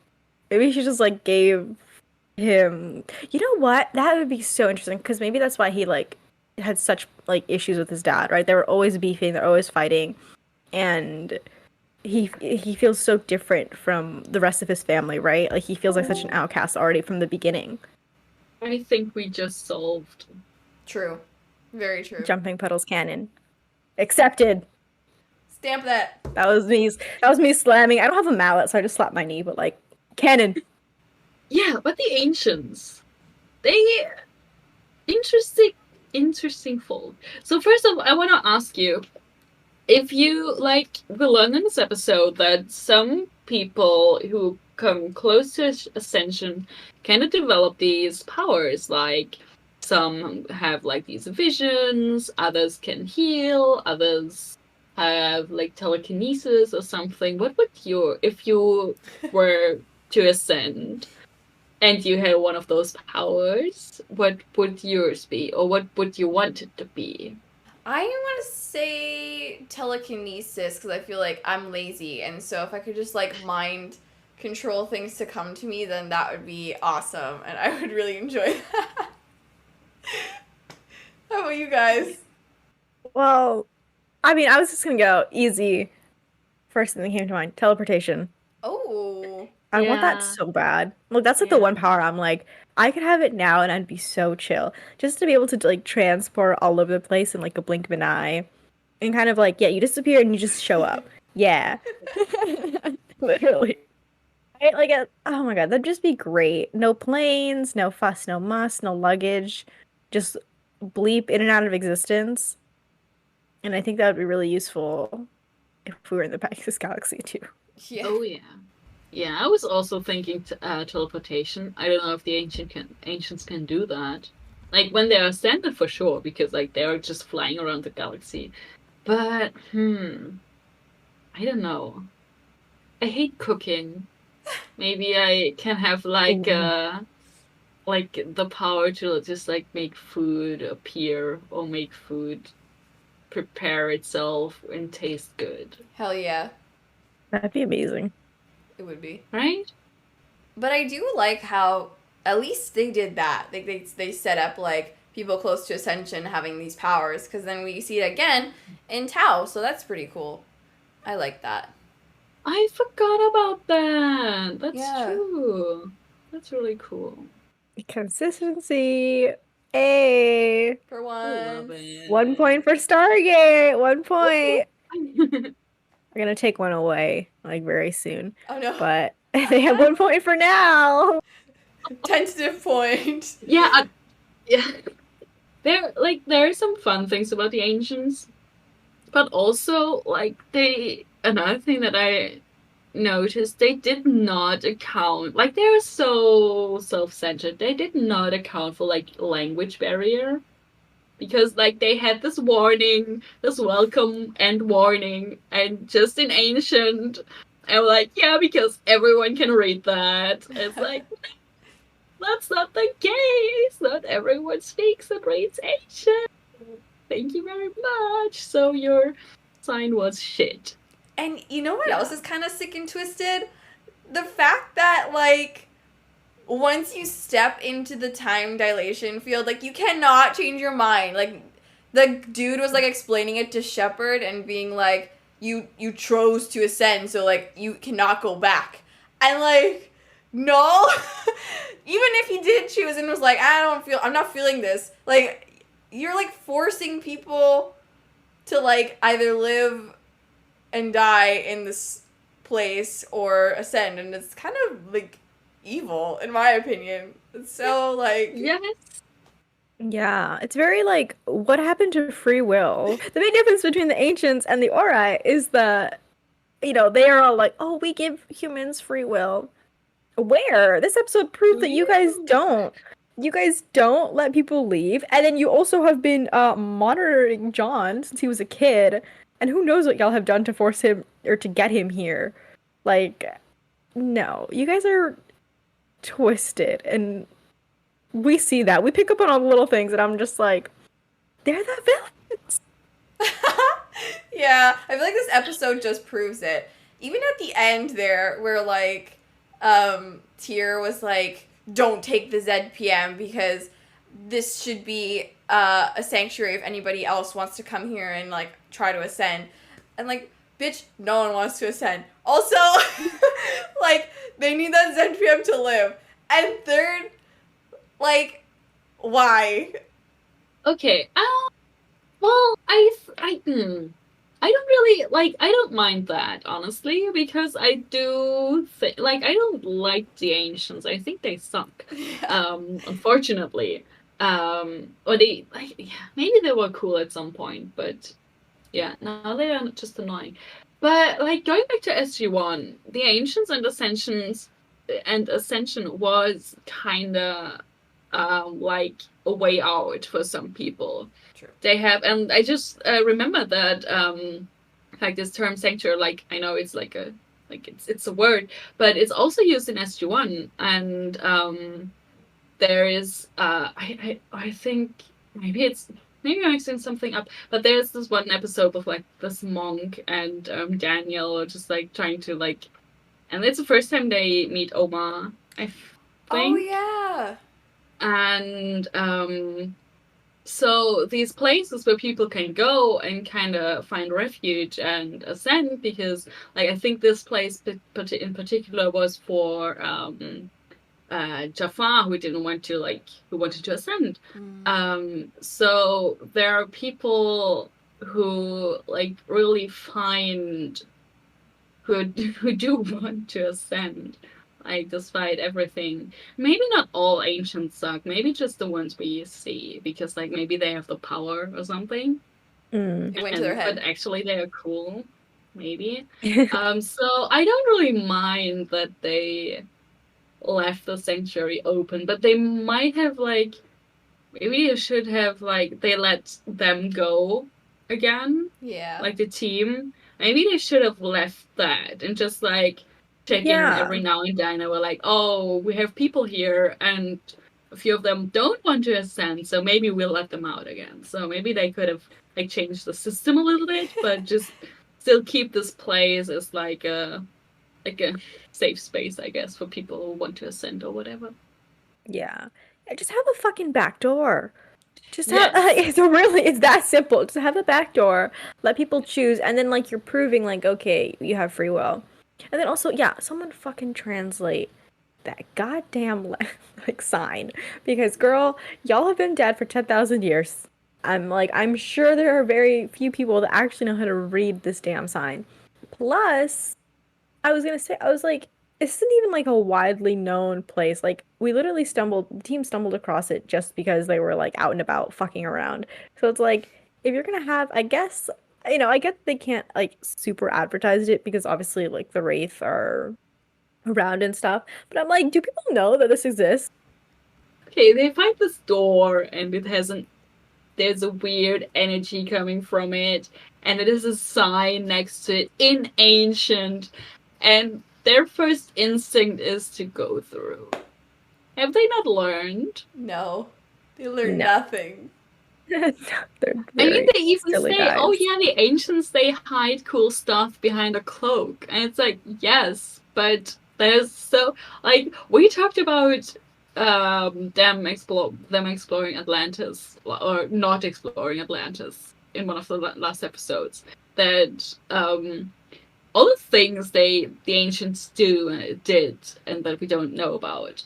Speaker 3: maybe she just like gave him. You know what? That would be so interesting because maybe that's why he like had such like issues with his dad, right? They were always beefing, they're always fighting, and he feels so different from the rest of his family, right? Like he feels like such an outcast already from the beginning.
Speaker 5: I think we just solved.
Speaker 4: True. Very true.
Speaker 3: Jumping Puddles canon. Accepted.
Speaker 4: Stamp that.
Speaker 3: That was me slamming. I don't have a mallet, so I just slapped my knee, but like canon.
Speaker 5: Yeah, but the ancients, they interesting fold. So first of all, I want to ask you, if you like, we learned in this episode that some people who come close to ascension kind of develop these powers, like some have like these visions, others can heal, others have like telekinesis or something. What would if you were to ascend and you had one of those powers, what would yours be, or what would you want it to be?
Speaker 4: I want to say telekinesis because I feel like I'm lazy, and so if I could just like mind control things to come to me, then that would be awesome, and I would really enjoy that. How about you guys?
Speaker 3: Well, I mean, I was just gonna go easy. First thing that came to mind, teleportation.
Speaker 4: Oh.
Speaker 3: I want that so bad. Look, that's like the one power I'm like, I could have it now and I'd be so chill. Just to be able to like transport all over the place in like a blink of an eye. And kind of like, you disappear and you just show up. Yeah. Literally. Oh my god, that'd just be great. No planes, no fuss, no muss, no luggage. Just bleep in and out of existence. And I think that would be really useful if we were in the Pegasus Galaxy too.
Speaker 4: Yeah.
Speaker 5: Oh yeah. Yeah, I was also thinking teleportation. I don't know if the ancients can do that. Like when they are ascended for sure, because like they are just flying around the galaxy. But I don't know. I hate cooking. Maybe I can have like the power to just like make food appear or make food prepare itself and taste good.
Speaker 4: Hell yeah.
Speaker 3: That'd be amazing.
Speaker 4: It would be.
Speaker 5: Right?
Speaker 4: But I do like how at least they did that. They set up like people close to Ascension having these powers, because then we see it again in Tau, so that's pretty cool. I like that.
Speaker 5: I forgot about that. That's true. That's really cool.
Speaker 3: Consistency. Hey.
Speaker 4: For one.
Speaker 3: 1 point for Stargate. 1 point. We're gonna take one away like very soon.
Speaker 4: Oh no.
Speaker 3: But they have 1 point for now.
Speaker 4: Tentative point.
Speaker 5: Yeah. There are some fun things about the ancients, but also like another thing that I noticed, they did not account, like they were so self-centered, they did not account for like language barrier. Because, like, they had this warning, this welcome and warning, and just in ancient, and like, yeah, because everyone can read that. It's like, that's not the case. Not everyone speaks and reads ancient. Thank you very much. So your sign was shit.
Speaker 4: And you know what else is kind of sick and twisted? The fact that, like, once you step into the time dilation field, like, you cannot change your mind. Like, the dude was, like, explaining it to Sheppard and being like, you chose to ascend, so, like, you cannot go back. And, like, no. Even if he did choose and was like, I'm not feeling this. Like, you're, like, forcing people to, like, either live and die in this place or ascend, and it's kind of like evil in my opinion. It's so like
Speaker 5: Yes.
Speaker 3: Yeah, it's very like, what happened to free will? The big difference between the ancients and the Ori is that, they are all like, oh, we give humans free will. Where? This episode proved that you guys don't. You guys don't let people leave, and then you also have been monitoring John since he was a kid, and who knows what y'all have done to force him or to get him here. Like, no, you guys are twisted, and we see that. We pick up on all the little things, and I'm just like, they're the villains.
Speaker 4: yeah, I feel like this episode just proves it. Even at the end there, where like Tyr was like, don't take the ZPM because this should be a sanctuary if anybody else wants to come here and like try to ascend. And like, bitch, no one wants to ascend. Also, like, they need that ZPM to live. And third, like, why?
Speaker 5: Okay. Well, I don't really like. I don't mind that honestly because I do like. I don't like the ancients. I think they suck. Unfortunately, or they like. Yeah, maybe they were cool at some point, but yeah, now they are just annoying. But like going back to SG1, the ancients and ascension was kinda like a way out for some people.
Speaker 4: True.
Speaker 5: They have, and I just remember that like this term sanctuary, like I know it's like it's a word, but it's also used in SG1, and there is I think maybe I'm mixing something up, but there's this one episode with like this monk and Daniel just like trying to like, and it's the first time they meet Oma, I think.
Speaker 4: Oh yeah.
Speaker 5: And so these places where people can go and kind of find refuge and ascend, because like I think this place in particular was for Jafar, who wanted to ascend. So there are people who like really find who do want to ascend. Like, despite everything. Maybe not all ancients suck. Maybe just the ones we see. Because, like, maybe they have the power or something.
Speaker 4: It went to their head.
Speaker 5: But actually they are cool. Maybe. So I don't really mind that they left the sanctuary open. But they might have, like... Maybe they should have, like... They let them go again.
Speaker 4: Yeah.
Speaker 5: Like, the team. Maybe they should have left that. And just, like... check in every now and then, and we're like, oh, we have people here, and a few of them don't want to ascend, so maybe we'll let them out again. So maybe they could have like changed the system a little bit, but just still keep this place as like a safe space, I guess, for people who want to ascend or whatever.
Speaker 3: Yeah, just have a fucking back door. Just have it's that simple. Just have a back door, let people choose, and then like you're proving like, okay, you have free will. And then also, yeah, someone fucking translate that goddamn like sign, because girl, y'all have been dead for 10,000 years. I'm sure there are very few people that actually know how to read this damn sign. Plus, I was like, this isn't even like a widely known place. Like, we literally the team stumbled across it just because they were like out and about fucking around. So it's like, if you're gonna have, I guess they can't like super advertise it because obviously like the Wraith are around and stuff. But I'm like, do people know that this exists?
Speaker 5: Okay, they find this door and there's a weird energy coming from it, and it is a sign next to it in ancient, and their first instinct is to go through. Have they not learned?
Speaker 4: No. They learned nothing.
Speaker 5: I mean, they even say, guys. Oh yeah, the ancients, they hide cool stuff behind a cloak. And it's like, yes, but there's so, like, we talked about them exploring Atlantis, or not exploring Atlantis in one of the last episodes, that all the things the ancients did and that we don't know about.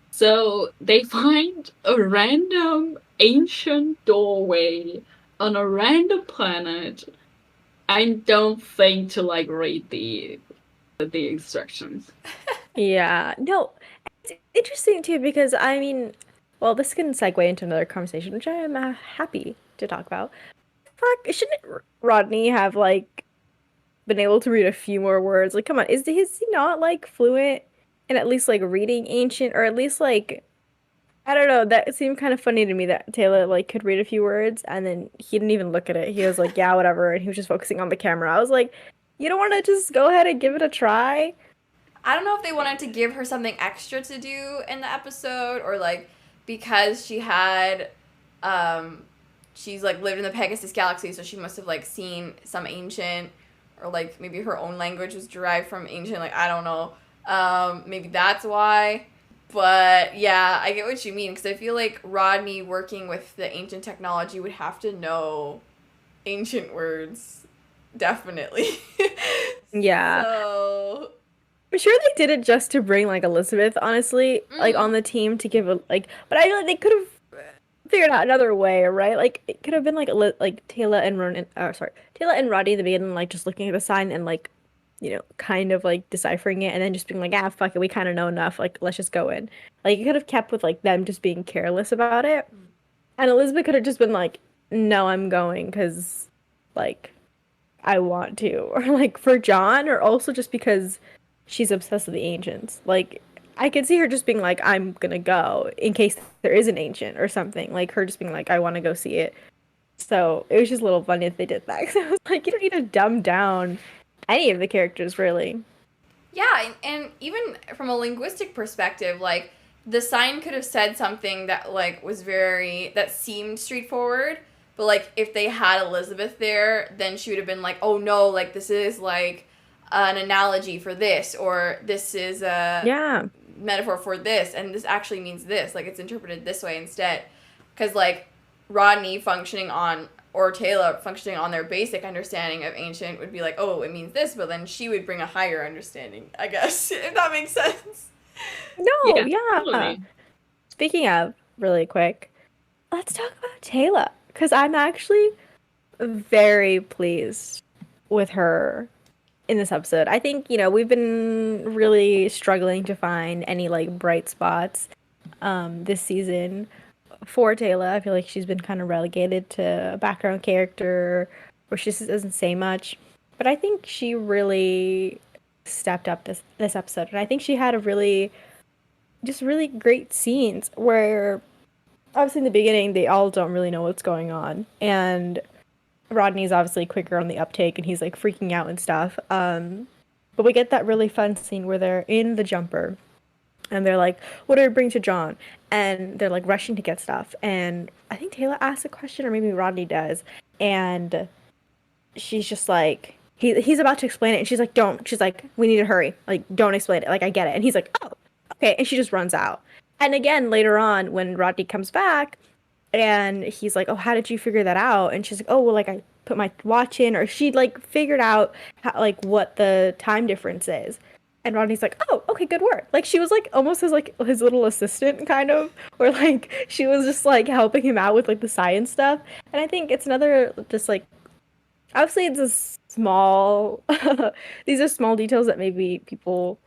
Speaker 5: So they find a random ancient doorway on a random planet, I don't think to like read the instructions.
Speaker 3: Yeah. No, it's interesting too because I mean, well, this can segue into another conversation, which I am happy to talk about. Fuck, shouldn't Rodney have like been able to read a few more words? Like, come on, is he not like fluent in at least like reading ancient, or at least like I don't know. That seemed kind of funny to me that Taylor like could read a few words and then he didn't even look at it. He was like, yeah, whatever, and he was just focusing on the camera. I was like, you don't want to just go ahead and give it a try?
Speaker 4: I don't know if they wanted to give her something extra to do in the episode, or like because she had she's like lived in the Pegasus galaxy, so she must have like seen some ancient, or like maybe her own language was derived from ancient, like I don't know. Maybe that's why. But yeah, I get what you mean, because I feel like Rodney working with the ancient technology would have to know ancient words, definitely.
Speaker 3: Yeah.
Speaker 4: So
Speaker 3: I'm sure they did it just to bring like Elizabeth, honestly, like on the team to give a like. But I feel like they could have figured out another way, right? Like it could have been like Taylor and Taylor and Roddy in the beginning, like just looking at the sign and like, kind of like deciphering it, and then just being like, ah, fuck it, we kind of know enough. Like let's just go in. Like you could have kept with like them just being careless about it, and Elizabeth could have just been like, no, I'm going because like I want to, or like for John, or also just because she's obsessed with the ancients. Like, I could see her just being like, I'm gonna go in case there is an ancient or something. Like, her just being like, I want to go see it. So, it was just a little funny if they did that. Because I was like, you don't need to dumb down any of the characters, really.
Speaker 4: yeah, and even from a linguistic perspective, like the sign could have said something that like was that seemed straightforward, but like if they had Elizabeth there, then she would have been like, oh no, like this is like an analogy for this, or this is a metaphor for this, and this actually means this, like it's interpreted this way instead. Because like Rodney functioning on, or Taylor functioning on their basic understanding of ancient would be like, oh, it means this, but then she would bring a higher understanding, I guess, if that makes sense.
Speaker 3: No,
Speaker 5: Yeah,
Speaker 3: yeah.
Speaker 5: totally.
Speaker 3: Speaking of, really quick, let's talk about Taylor. Because I'm actually very pleased with her in this episode. I think, we've been really struggling to find any like bright spots this season for Taylor. I feel like she's been kind of relegated to a background character where she just doesn't say much. But I think she really stepped up this episode. And I think she had really great scenes where obviously in the beginning they all don't really know what's going on. And Rodney's obviously quicker on the uptake and he's like freaking out and stuff. But we get that really fun scene where they're in the jumper and they're like, what do we bring to John? And they're like rushing to get stuff. And I think Taylor asks a question, or maybe Rodney does. And she's just like, he's about to explain it. And she's like, don't. She's like, we need to hurry. Like, don't explain it. Like, I get it. And he's like, oh, okay. And she just runs out. And again, later on, when Rodney comes back, and he's like, oh, how did you figure that out? And she's like, oh, well, like, I put my watch in. Or she, like, figured out, how, like, what the time difference is. And Rodney's like, oh, okay, good work. Like, she was, like, almost as, like, his little assistant, kind of. Where, like, she was just, like, helping him out with, like, the science stuff. And I think it's another, just, like, obviously it's a small, these are small details that maybe people,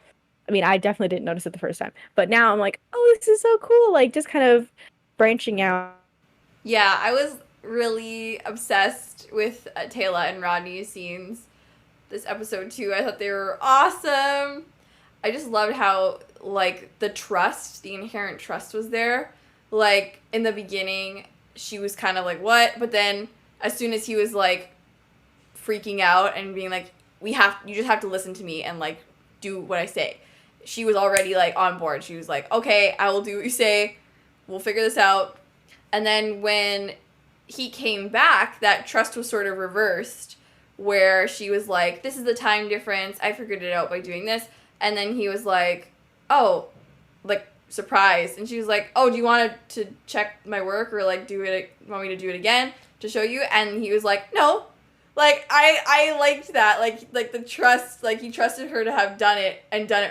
Speaker 3: I mean, I definitely didn't notice it the first time. But now I'm like, oh, this is so cool. Like, just kind of branching out.
Speaker 4: Yeah, I was really obsessed with Taylor and Rodney's scenes this episode too. I thought they were awesome. I just loved how, like, the inherent trust was there. Like, in the beginning, she was kind of like, what? But then, as soon as he was, like, freaking out and being like, you just have to listen to me and, like, do what I say, she was already, like, on board. She was like, okay, I will do what you say. We'll figure this out. And then when he came back, that trust was sort of reversed, where she was like, this is the time difference. I figured it out by doing this. And then he was like, oh, like, surprised. And she was like, oh, do you want to check my work, or, like, want me to do it again to show you? And he was like, no. Like, I liked that. Like the trust, like, he trusted her to have done it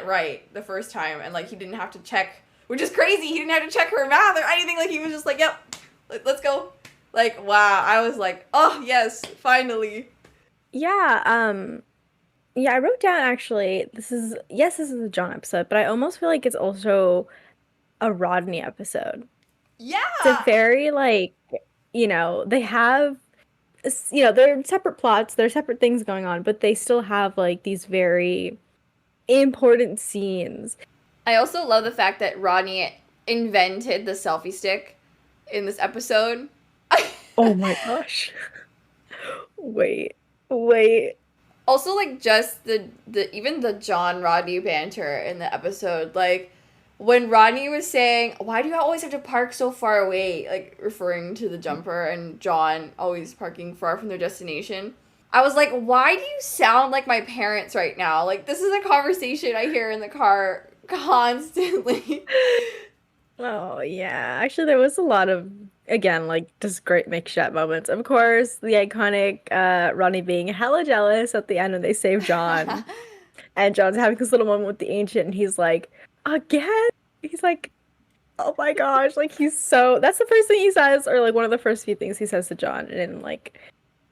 Speaker 4: right the first time. And, like, he didn't have to check, which is crazy. He didn't have to check her math or anything. Like, he was just like, yep, let's go. Like, wow. I was like, oh, yes, finally.
Speaker 3: Yeah, yeah, I wrote down actually, this is a John episode, but I almost feel like it's also a Rodney episode. It's a
Speaker 4: Yeah.
Speaker 3: very like, they have, they're separate plots, they're separate things going on, but they still have like these very important scenes.
Speaker 4: I also love the fact that Rodney invented the selfie stick in this episode.
Speaker 3: Oh my gosh. Wait.
Speaker 4: Also, like, just the even the John Rodney banter in the episode, like when Rodney was saying, "Why do you always have to park so far away?" like referring to the jumper and John always parking far from their destination. I was like, "Why do you sound like my parents right now? Like, this is a conversation I hear in the car constantly."
Speaker 3: Oh yeah. Actually, there was a lot of, again, like just great mcshep moments. Of course, the iconic Ronnie being hella jealous at the end when they save John. And John's having this little moment with the ancient, and he's like, again? He's like, oh my gosh, like that's the first thing he says, or like one of the first few things he says to John, and then like,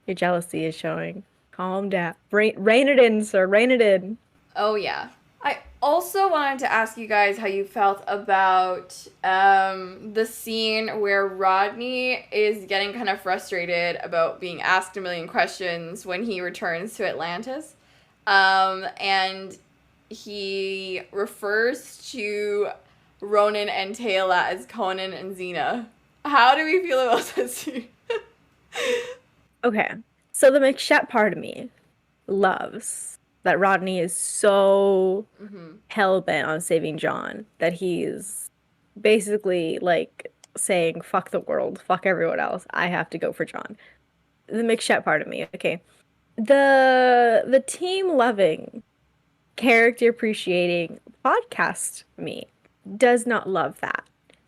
Speaker 3: your jealousy is showing. Calm down. Rein it in, sir. Rein it in.
Speaker 4: Oh, yeah. I also wanted to ask you guys how you felt about the scene where Rodney is getting kind of frustrated about being asked a million questions when he returns to Atlantis. And he refers to Ronan and Taylor as Conan and Xena. How do we feel about this scene?
Speaker 3: Okay, so the mcshep part of me loves that Rodney is so hell-bent on saving John that he's basically like saying, fuck the world, fuck everyone else, I have to go for John. The mcshep part of me, okay. The team-loving, character-appreciating podcast me does not love that.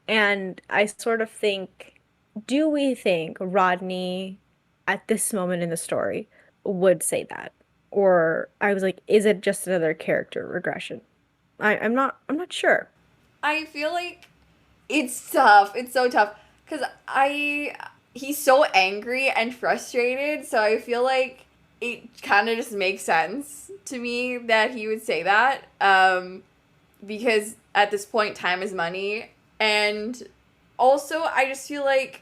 Speaker 3: And I sort of think, do we think Rodney at this moment in the story would say that? Or I was like, is it just another character regression? I'm not sure.
Speaker 4: I feel like it's tough. It's so tough. Because he's so angry and frustrated, so I feel like it kind of just makes sense to me that he would say that. Because at this point, time is money. And also, I just feel like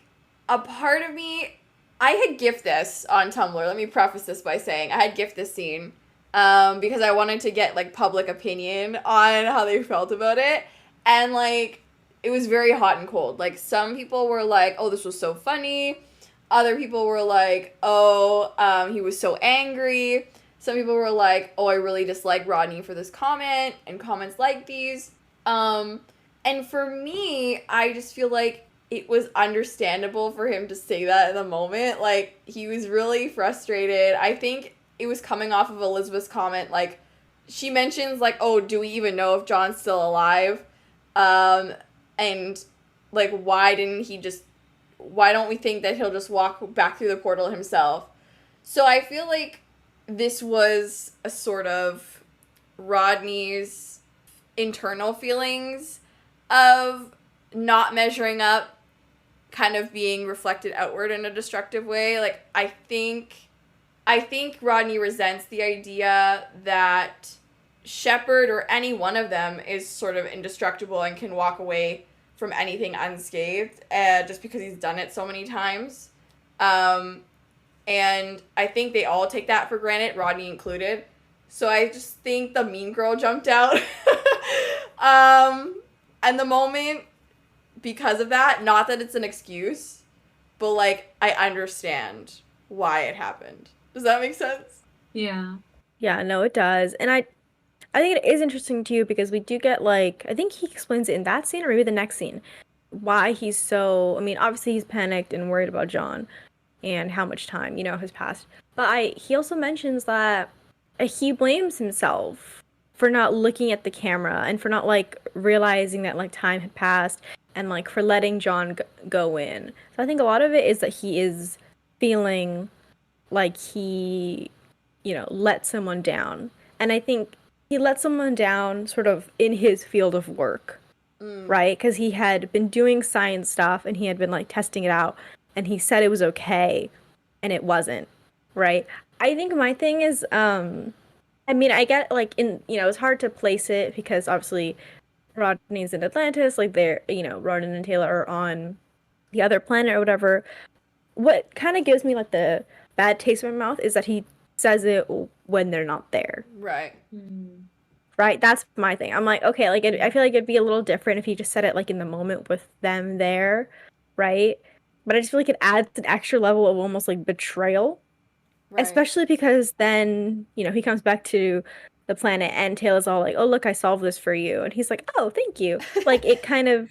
Speaker 4: a part of me, I had GIFed this on Tumblr. Let me preface this by saying I had GIFed this scene because I wanted to get, like, public opinion on how they felt about it. And, like, it was very hot and cold. Like, some people were like, oh, this was so funny. Other people were like, oh, he was so angry. Some people were like, oh, I really dislike Rodney for this comment, and comments like these. And for me, I just feel like it was understandable for him to say that in the moment. Like, he was really frustrated. I think it was coming off of Elizabeth's comment. Like, she mentions, like, oh, do we even know if John's still alive? And, like, why don't we think that he'll just walk back through the portal himself? So I feel like this was a sort of Rodney's internal feelings of not measuring up kind of being reflected outward in a destructive way. Like, I think Rodney resents the idea that Sheppard or any one of them is sort of indestructible and can walk away from anything unscathed, just because he's done it so many times. And I think they all take that for granted, Rodney included. So I just think the mean girl jumped out. And the moment, because of that, not that it's an excuse, but, like, I understand why it happened. Does that make sense?
Speaker 5: Yeah.
Speaker 3: Yeah, no, it does. And I think it is interesting too because we do get, like, I think he explains it in that scene or maybe the next scene, why he's so, I mean, obviously he's panicked and worried about John and how much time, has passed. But he also mentions that he blames himself for not looking at the camera and for not, like, realizing that, like, time had passed and, like, for letting John go in. So I think a lot of it is that he is feeling like he, let someone down. And I think he let someone down sort of in his field of work, right? Because he had been doing science stuff and he had been, like, testing it out and he said it was okay and it wasn't, right? I think my thing is, I mean, I get like it's hard to place it because obviously Rodney's in Atlantis, like they're, Ronan and Taylor are on the other planet or whatever. What kind of gives me like the bad taste in my mouth is that he says it when they're not there.
Speaker 4: Right.
Speaker 3: Right? That's my thing. I'm like, okay, like I feel like it'd be a little different if he just said it like in the moment with them there, right? But I just feel like it adds an extra level of almost like betrayal.
Speaker 4: Right.
Speaker 3: Especially because then, he comes back to the planet and Taylor's all like, oh, look, I solved this for you. And he's like, oh, thank you. Like, it kind of,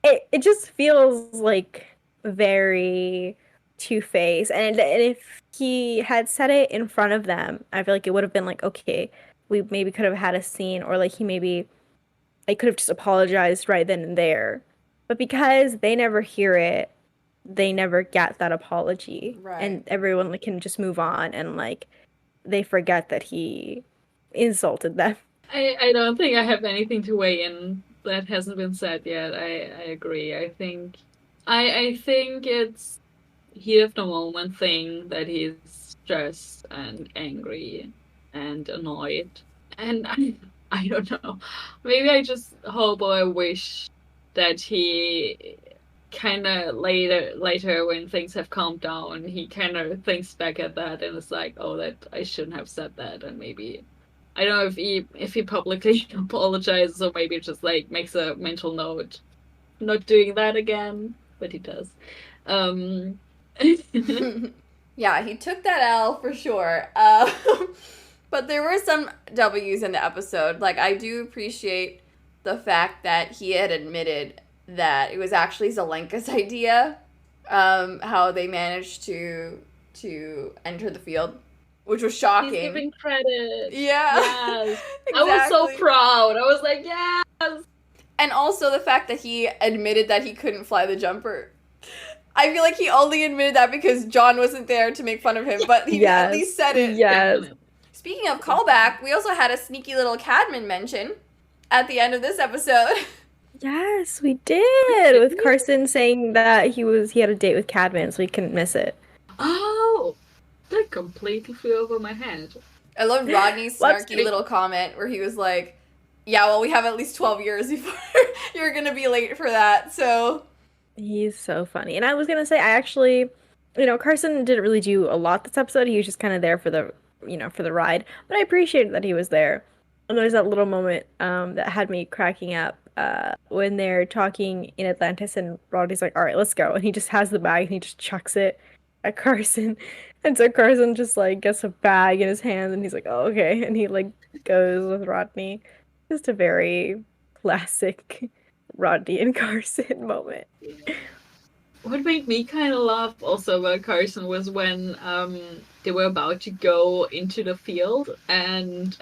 Speaker 3: it just feels like very two-faced. And if he had said it in front of them, I feel like it would have been like, okay, we maybe could have had a scene, or like I could have just apologized right then and there. But because they never hear it, they never get that apology.
Speaker 4: Right.
Speaker 3: And everyone like can just move on, and like they forget that he insulted them.
Speaker 5: I don't think I have anything to weigh in that hasn't been said yet. I agree. I think it's heat of the moment thing that he's stressed and angry and annoyed. And I don't know. Maybe I just hope or I wish that he kind of later when things have calmed down, he kind of thinks back at that and is like, oh, that I shouldn't have said that. And maybe, I don't know if he publicly apologizes, or maybe just like makes a mental note not doing that again, but he does.
Speaker 4: Yeah, he took that L for sure. But there were some W's in the episode. Like, I do appreciate the fact that he had admitted that it was actually Zelenka's idea, how they managed to enter the field, which was shocking.
Speaker 5: He's giving credit.
Speaker 4: Yeah.
Speaker 5: Yes.
Speaker 4: Exactly.
Speaker 5: I was so proud. I was like, yes.
Speaker 4: And also the fact that he admitted that he couldn't fly the jumper. I feel like he only admitted that because John wasn't there to make fun of him, but he at least said it.
Speaker 3: Yes.
Speaker 4: Speaking of callback, we also had a sneaky little Cadman mention at the end of this episode.
Speaker 3: Yes, we did. With Carson saying that he had a date with Cadman, so he couldn't miss it.
Speaker 5: Oh, that completely flew over my head.
Speaker 4: I love Rodney's snarky little comment where he was like, yeah, well, we have at least 12 years before you're going to be late for that, so...
Speaker 3: He's so funny. And I was going to say, I actually, Carson didn't really do a lot this episode. He was just kind of there for the, for the ride. But I appreciated that he was there. And there's that little moment that had me cracking up when they're talking in Atlantis and Rodney's like, all right, let's go. And he just has the bag and he just chucks it at Carson. And so Carson just like gets a bag in his hand and he's like, oh, okay. And he like goes with Rodney. Just a very classic Rodney and Carson moment.
Speaker 5: What made me kind of laugh also about Carson was when they were about to go into the field and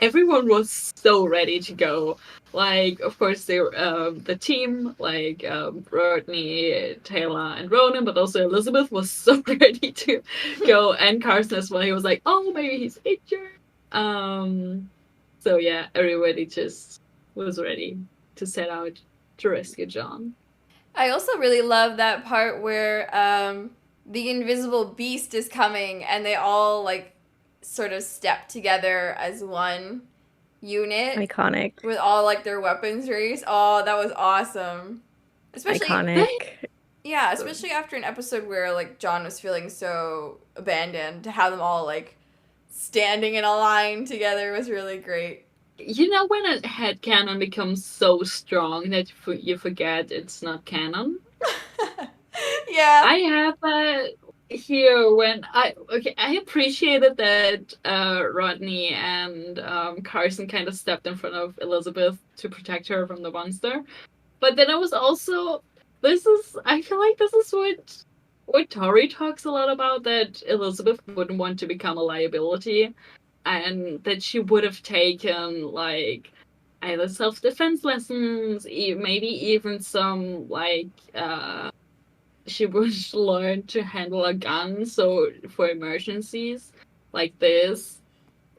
Speaker 5: everyone was so ready to go. Like, of course, they the team, like Rodney, Taylor, and Ronan, but also Elizabeth was so ready to go, and Carson as well. He was like, oh, maybe he's injured. So yeah, everybody just was ready to set out to rescue John.
Speaker 4: I also really love that part where the invisible beast is coming and they all like sort of step together as one unit.
Speaker 3: Iconic.
Speaker 4: With all like their weapons raised. Oh, that was awesome. Especially
Speaker 3: iconic.
Speaker 4: Yeah, especially after an episode where like John was feeling so abandoned, to have them all like standing in a line together was really great.
Speaker 5: You know when a headcanon becomes so strong that you forget it's not canon?
Speaker 4: Yeah.
Speaker 5: I have that here when I appreciated that Rodney and Carson kind of stepped in front of Elizabeth to protect her from the monster. But then I was also, I feel like this is what Tori talks a lot about, that Elizabeth wouldn't want to become a liability. And that she would have taken, like, either self-defense lessons, maybe even some, like, she would learn to handle a gun, so for emergencies like this,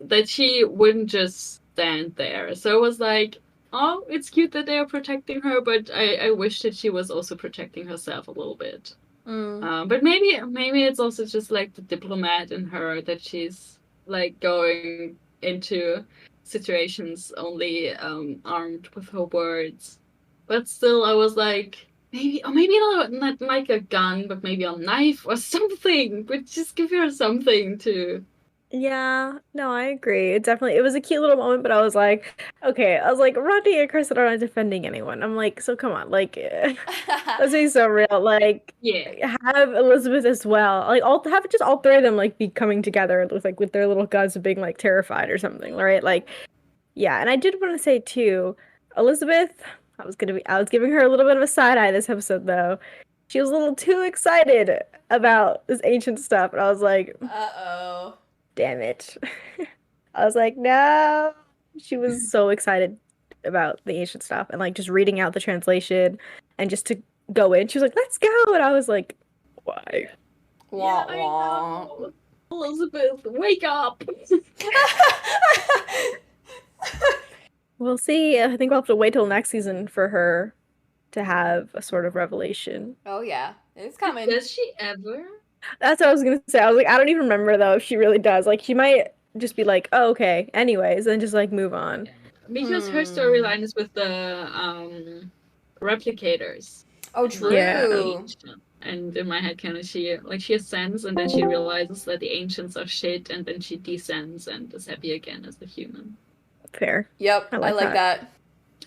Speaker 5: that she wouldn't just stand there. So it was like, oh, it's cute that they are protecting her, but I wish that she was also protecting herself a little bit. But maybe it's also just like the diplomat in her that she's like going into situations only armed with her words. But still, I was like, maybe not like a gun, but maybe a knife or something. But just give her something to.
Speaker 3: Yeah, no, I agree. It was a cute little moment, but I was like, okay, Rodney and Carson are not defending anyone. I'm like, so come on, like, let's be so real. Like,
Speaker 5: Yeah.
Speaker 3: have Elizabeth as well. Like, have just all three of them like be coming together with their little guns of being like terrified or something, right? Like, yeah. And I did want to say too, Elizabeth, I was giving her a little bit of a side eye this episode though. She was a little too excited about this ancient stuff, and I was like,
Speaker 4: Uh-oh.
Speaker 3: damn it. I was like, no. She was so excited about the ancient stuff and like just reading out the translation and just to go in. She was like, let's go. And I was like, why?
Speaker 4: Wah,
Speaker 5: I
Speaker 4: wah.
Speaker 5: know. Elizabeth, wake up!
Speaker 3: We'll see. I think we'll have to wait till next season for her to have a sort of revelation.
Speaker 4: Oh yeah, it's coming.
Speaker 5: Does she ever?
Speaker 3: That's what I was gonna say. I was like, I don't even remember though if she really does. Like, she might just be like, oh, okay, anyways, and just like move on.
Speaker 5: Because her storyline is with the replicators.
Speaker 4: Oh, true.
Speaker 3: Yeah.
Speaker 5: And in my head, kind of, she ascends and then she realizes that the ancients are shit, and then she descends and is happy again as a human.
Speaker 3: Fair.
Speaker 4: Yep, I like that.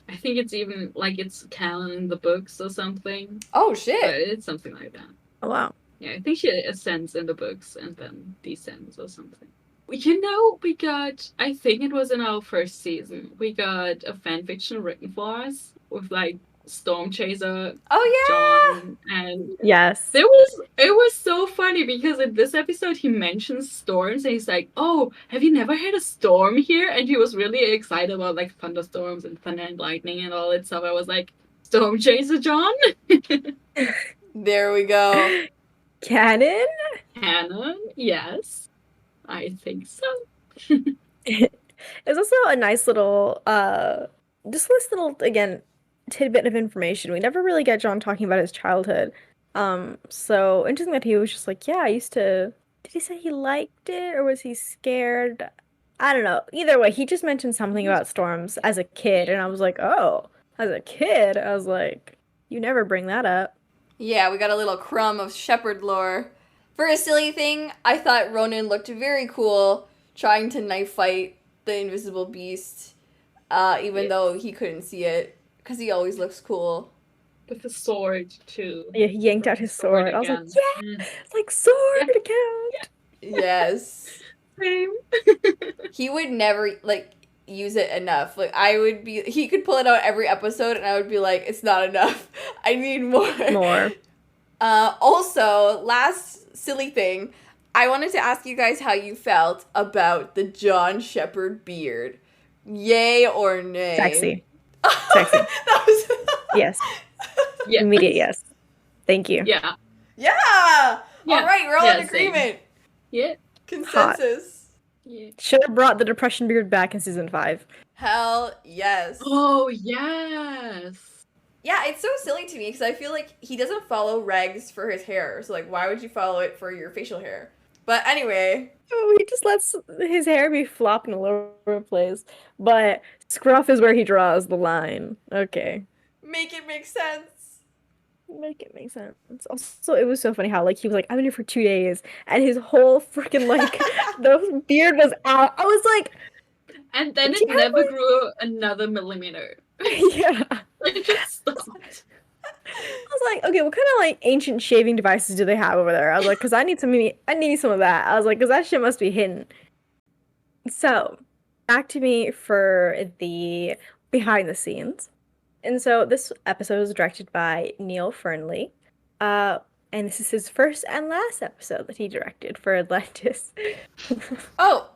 Speaker 5: I think it's even like it's canon in the books or something.
Speaker 4: Oh
Speaker 5: But
Speaker 4: shit.
Speaker 5: it's something like that.
Speaker 3: Oh, wow.
Speaker 5: Yeah, I think she ascends in the books and then descends or something. You know, we got, I think it was in our first season, we got a fanfiction written for us with like Storm Chaser,
Speaker 4: Oh yeah.
Speaker 5: John, and
Speaker 3: Yes.
Speaker 5: it was so funny because in this episode he mentions storms and he's like, oh, have you never had a storm here? And he was really excited about like thunderstorms and thunder and lightning and all that stuff. I was like, Storm Chaser John?
Speaker 4: There we go.
Speaker 3: Canon?
Speaker 5: Canon? Yes. I think so.
Speaker 3: It was also a nice little just this little again tidbit of information. We never really get John talking about his childhood. So interesting that he was just like, yeah, I used to. Did he say he liked it or was he scared? I don't know. Either way, he just mentioned something about storms as a kid, and I was like, oh, as a kid, I was like, you never bring that up.
Speaker 4: Yeah, we got a little crumb of Sheppard lore. For a silly thing, I thought Ronan looked very cool trying to knife fight the invisible beast, even though he couldn't see it, because he always looks cool.
Speaker 5: With the sword too.
Speaker 3: Yeah, he yanked out his sword. I was like,
Speaker 5: again.
Speaker 3: yeah, it's like sword account.
Speaker 4: Yes.
Speaker 5: Same.
Speaker 4: He would never, like, use it enough. Like, he could pull it out every episode, and I would be like, it's not enough. I need more.
Speaker 3: More.
Speaker 4: Also, last silly thing, I wanted to ask you guys how you felt about the John Sheppard beard. Yay or nay?
Speaker 3: Sexy. Sexy.
Speaker 4: That was...
Speaker 3: Yes.
Speaker 5: Yeah.
Speaker 3: Immediate yes. Thank you.
Speaker 5: Yeah.
Speaker 4: Yeah! All right, we're all in
Speaker 5: same.
Speaker 4: agreement.
Speaker 5: Yeah.
Speaker 4: Consensus.
Speaker 5: Yeah.
Speaker 3: Should have brought the depression beard back in season 5.
Speaker 4: Hell yes.
Speaker 5: Oh yes.
Speaker 4: Yeah, it's so silly to me because I feel like he doesn't follow regs for his hair. So, like, why would you follow it for your facial hair? But anyway.
Speaker 3: Oh, he just lets his hair be flopping all over the place. But scruff is where he draws the line. Okay.
Speaker 4: Make it make sense.
Speaker 3: Make it make sense. Also, it was so funny how, like, he was like, I've been here for 2 days, and his whole freaking, like, the beard was out. I was like...
Speaker 5: And then
Speaker 3: Do
Speaker 5: it
Speaker 3: you
Speaker 5: never
Speaker 3: have,
Speaker 5: grew another millimeter.
Speaker 3: yeah.
Speaker 5: It just stopped.
Speaker 3: I was like, okay, what kind of, like, ancient shaving devices do they have over there? I was like, because I need some of that. I was like, because that shit must be hidden. So, back to me for the behind the scenes. And so this episode was directed by Neil Fernley. And this is his first and last episode that he directed for Atlantis.
Speaker 4: Oh.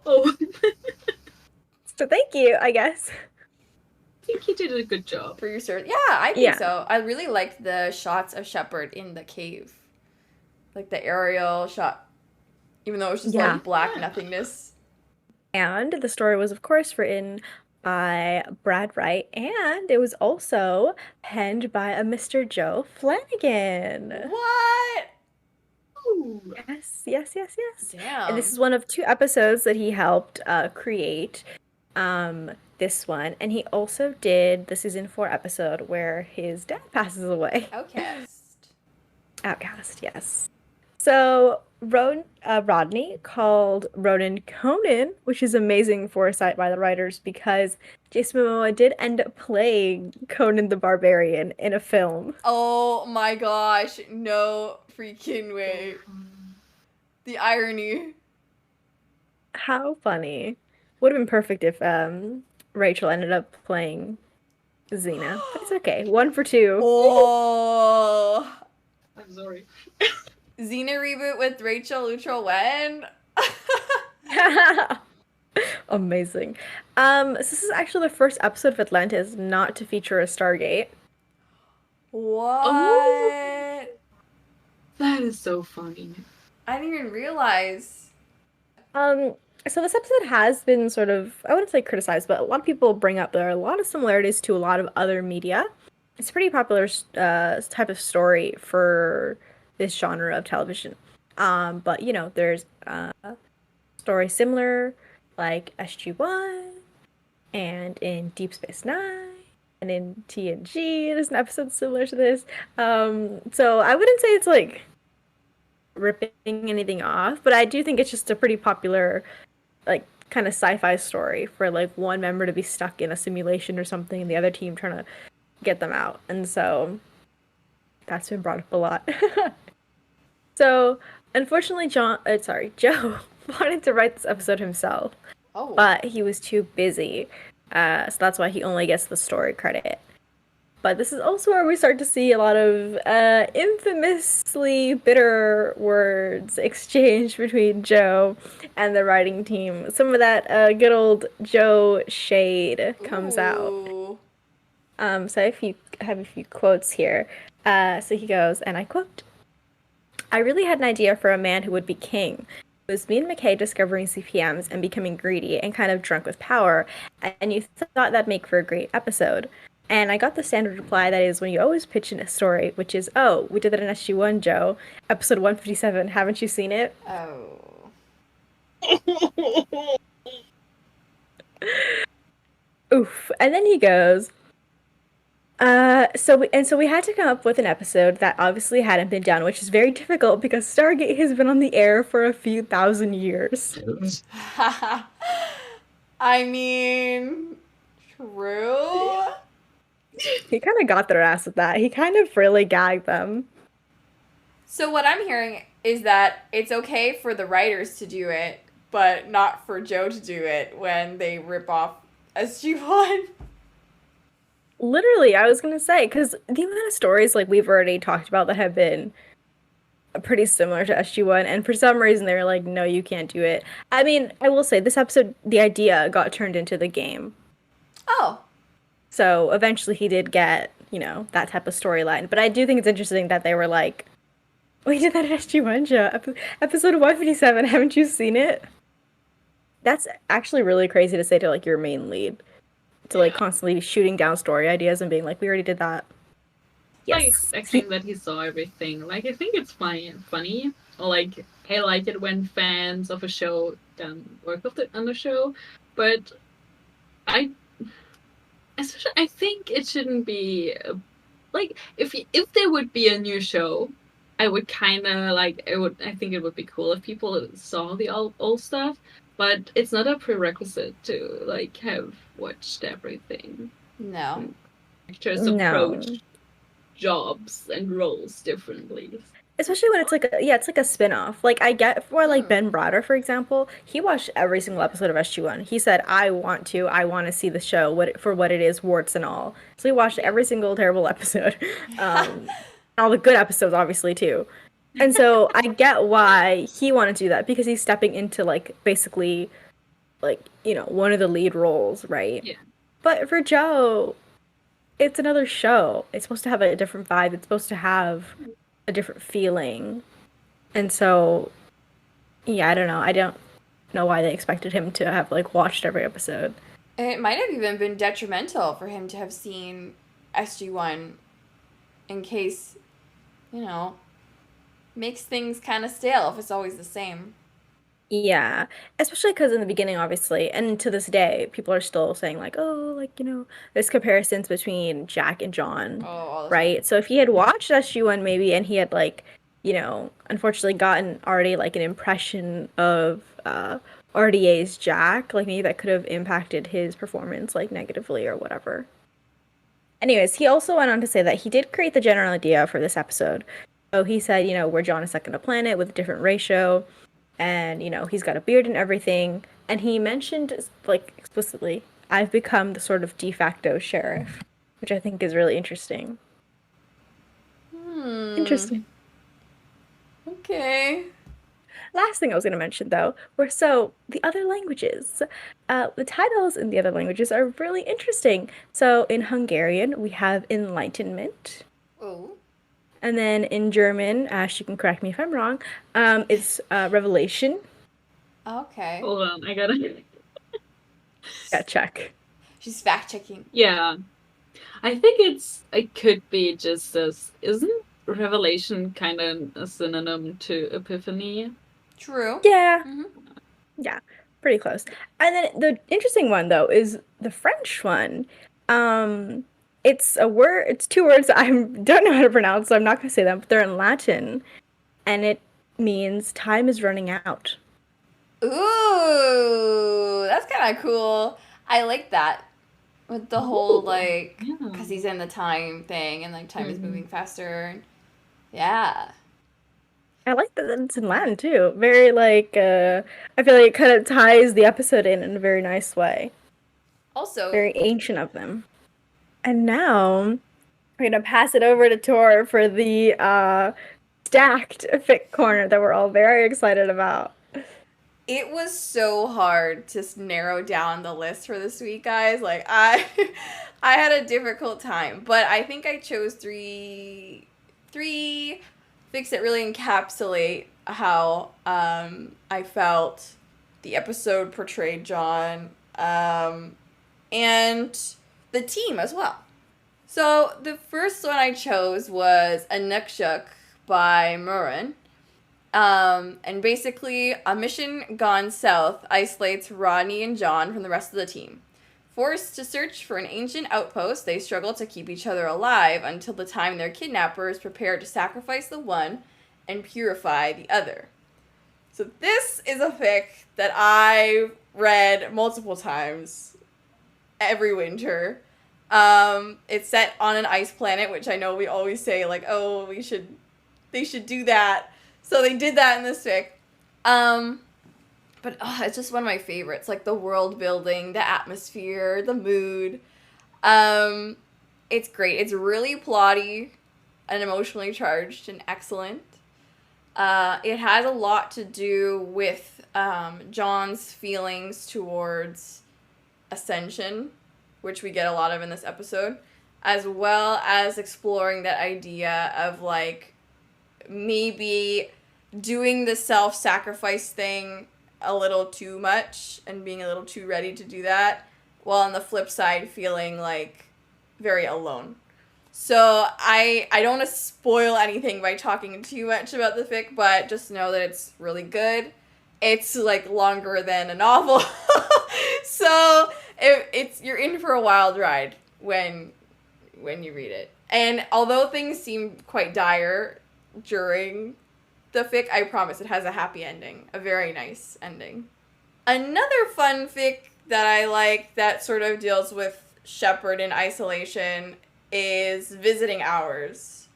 Speaker 3: So thank you, I guess.
Speaker 5: I think he did a good job.
Speaker 4: For your search. Yeah, I think so. I really liked the shots of Sheppard in the cave. Like the aerial shot. Even though it was just like black nothingness.
Speaker 3: And the story was, of course, written by Brad Wright, and it was also penned by a Mr. Joe Flanagan.
Speaker 4: What?
Speaker 5: Ooh.
Speaker 3: Yes.
Speaker 4: Damn.
Speaker 3: And this is one of 2 episodes that he helped create. This one, and he also did the season 4 episode where his dad passes away. Outcast, yes. So Rodney called Ronan Conan, which is amazing foresight by the writers because Jason Momoa did end up playing Conan the Barbarian in a film.
Speaker 4: Oh my gosh, no freaking way. The irony.
Speaker 3: How funny. Would have been perfect if Rachel ended up playing Xena, but it's okay. 1 for 2.
Speaker 4: Oh.
Speaker 5: I'm sorry.
Speaker 4: Xena reboot with Rachel Luttrell Wen.
Speaker 3: Amazing. So this is actually the first episode of Atlantis not to feature a Stargate.
Speaker 4: What?
Speaker 5: Oh. That is so funny.
Speaker 4: I didn't even realize.
Speaker 3: So this episode has been sort of, I wouldn't say criticized, but a lot of people bring up there are a lot of similarities to a lot of other media. It's a pretty popular type of story for this genre of television. But you know, there's stories similar like SG-1 and in Deep Space Nine and in TNG. There's an episode similar to this. So I wouldn't say it's like ripping anything off, but I do think it's just a pretty popular like kind of sci-fi story for like one member to be stuck in a simulation or something and the other team trying to get them out. And so that's been brought up a lot. So unfortunately Joe wanted to write this episode himself, but he was too busy. So that's why he only gets the story credit. But this is also where we start to see a lot of infamously bitter words exchanged between Joe and the writing team. Some of that good old Joe shade comes out. So I have a few quotes here. So he goes, and I quote, "I really had an idea for a man who would be king. It was me and McKay discovering CPMs and becoming greedy and kind of drunk with power, and you thought that'd make for a great episode. And I got the standard reply that is when you always pitch in a story, which is, oh, we did that in SG-1, Joe. Episode 157, haven't you seen it?"
Speaker 4: Oh.
Speaker 3: Oof. And then he goes, so we had to come up with an episode that obviously hadn't been done, which is very difficult because Stargate has been on the air for a few thousand years.
Speaker 4: I mean, true.
Speaker 3: He kind of got their ass with that. He kind of really gagged them.
Speaker 4: So what I'm hearing is that it's okay for the writers to do it, but not for Joe to do it when they rip off SG-1.
Speaker 3: Literally, I was gonna say, because the amount of stories like we've already talked about that have been pretty similar to SG-1, and for some reason they were like, no, you can't do it. I mean, I will say, this episode, the idea got turned into the game.
Speaker 4: Oh.
Speaker 3: So eventually he did get, you know, that type of storyline. But I do think it's interesting that they were like, we did that at SG-1 show, episode 157, haven't you seen it? That's actually really crazy to say to like your main lead. To like constantly shooting down story ideas and being like, we already did that.
Speaker 5: Yes. Like expecting that he saw everything. Like, I think it's funny. Or like, I like it when fans of a show work on the show. But I think it shouldn't be like if there would be a new show, I would kind of like I think it would be cool if people saw the old stuff, but it's not a prerequisite to like have watched everything.
Speaker 4: No.
Speaker 5: Actors approach jobs and roles differently.
Speaker 3: Especially when it's like it's like a spin-off. Like I get for like Ben Brodder, for example, he watched every single episode of SG-1. He said, I want to see the show for what it is, warts and all. So he watched every single terrible episode. All the good episodes, obviously, too. And so I get why he wanted to do that, because he's stepping into like basically like, you know, one of the lead roles, right?
Speaker 5: Yeah.
Speaker 3: But for Joe, it's another show. It's supposed to have a different vibe. It's supposed to have a different feeling. And so, yeah, I don't know. I don't know why they expected him to have, like, watched every episode.
Speaker 4: It might have even been detrimental for him to have seen SG-1 in case, you know, Makes things kind of stale if it's always the same.
Speaker 3: Yeah, especially because in the beginning, obviously, and to this day, people are still saying like, oh, like, there's comparisons between Jack and John,
Speaker 4: Oh, all the time.
Speaker 3: right? So if he had watched SG-1 maybe and he had like, unfortunately gotten already like an impression of RDA's Jack, like maybe that could have impacted his performance like negatively or whatever. Anyways, he also went on to say that he did create the general idea for this episode. So he said, where John is stuck on a planet with a different ratio, and he's got a beard and everything, and he mentioned like explicitly, I've become the sort of de facto sheriff, which I think is really interesting. Interesting.
Speaker 4: Okay.
Speaker 3: Last thing I was going to mention though were the other languages. The titles in the other languages are really interesting. So in Hungarian we have enlightenment.
Speaker 4: Oh.
Speaker 3: And then in German, Ash, you can correct me if I'm wrong, it's revelation.
Speaker 4: Okay.
Speaker 5: Hold on, I gotta.
Speaker 3: Check.
Speaker 4: She's fact checking.
Speaker 5: Yeah, I think it could be just as isn't revelation kind of a synonym to epiphany?
Speaker 4: True.
Speaker 3: Yeah.
Speaker 4: Mhm.
Speaker 3: Yeah, pretty close. And then the interesting one though is the French one. It's two words that I don't know how to pronounce, so I'm not going to say them, but they're in Latin, and it means time is running out.
Speaker 4: Ooh, that's kind of cool. I like that. With the whole, like,
Speaker 5: yeah.
Speaker 4: because he's in the time thing, and, like, time is moving faster. Yeah.
Speaker 3: I like that it's in Latin, too. Very, like, I feel like it kind of ties the episode in a very nice way.
Speaker 4: Also,
Speaker 3: Very ancient of them. And now, I'm going to pass it over to Tor for the stacked fic corner that we're all very excited about.
Speaker 4: it was so hard to narrow down the list for this week, guys. Like, I had a difficult time, but I think I chose three fics that really encapsulate how I felt the episode portrayed John, and the team as well. So the first one I chose was a mcshep by Murin. And basically, a mission gone south isolates Rodney and John from the rest of the team. Forced to search for an ancient outpost, they struggle to keep each other alive until the time their kidnappers prepare to sacrifice the one and purify the other. So this is a fic that I read multiple times every winter. It's set on an ice planet, which I know we always say, like, oh, they should do that. So they did that in this fic. But it's just one of my favorites. Like, the world building, the atmosphere, the mood. It's great. It's really plotty and emotionally charged and excellent. It has a lot to do with John's feelings towards ascension, which we get a lot of in this episode, as well as exploring that idea of, like, maybe doing the self-sacrifice thing a little too much and being a little too ready to do that, while on the flip side feeling, like, very alone. So I don't want to spoil anything by talking too much about the fic, but just know that it's really good. It's, like, longer than a novel. So you're in for a wild ride when you read it. And although things seem quite dire during the fic, I promise it has a happy ending. A very nice ending. Another fun fic that I like that sort of deals with Sheppard in isolation is Visiting Hours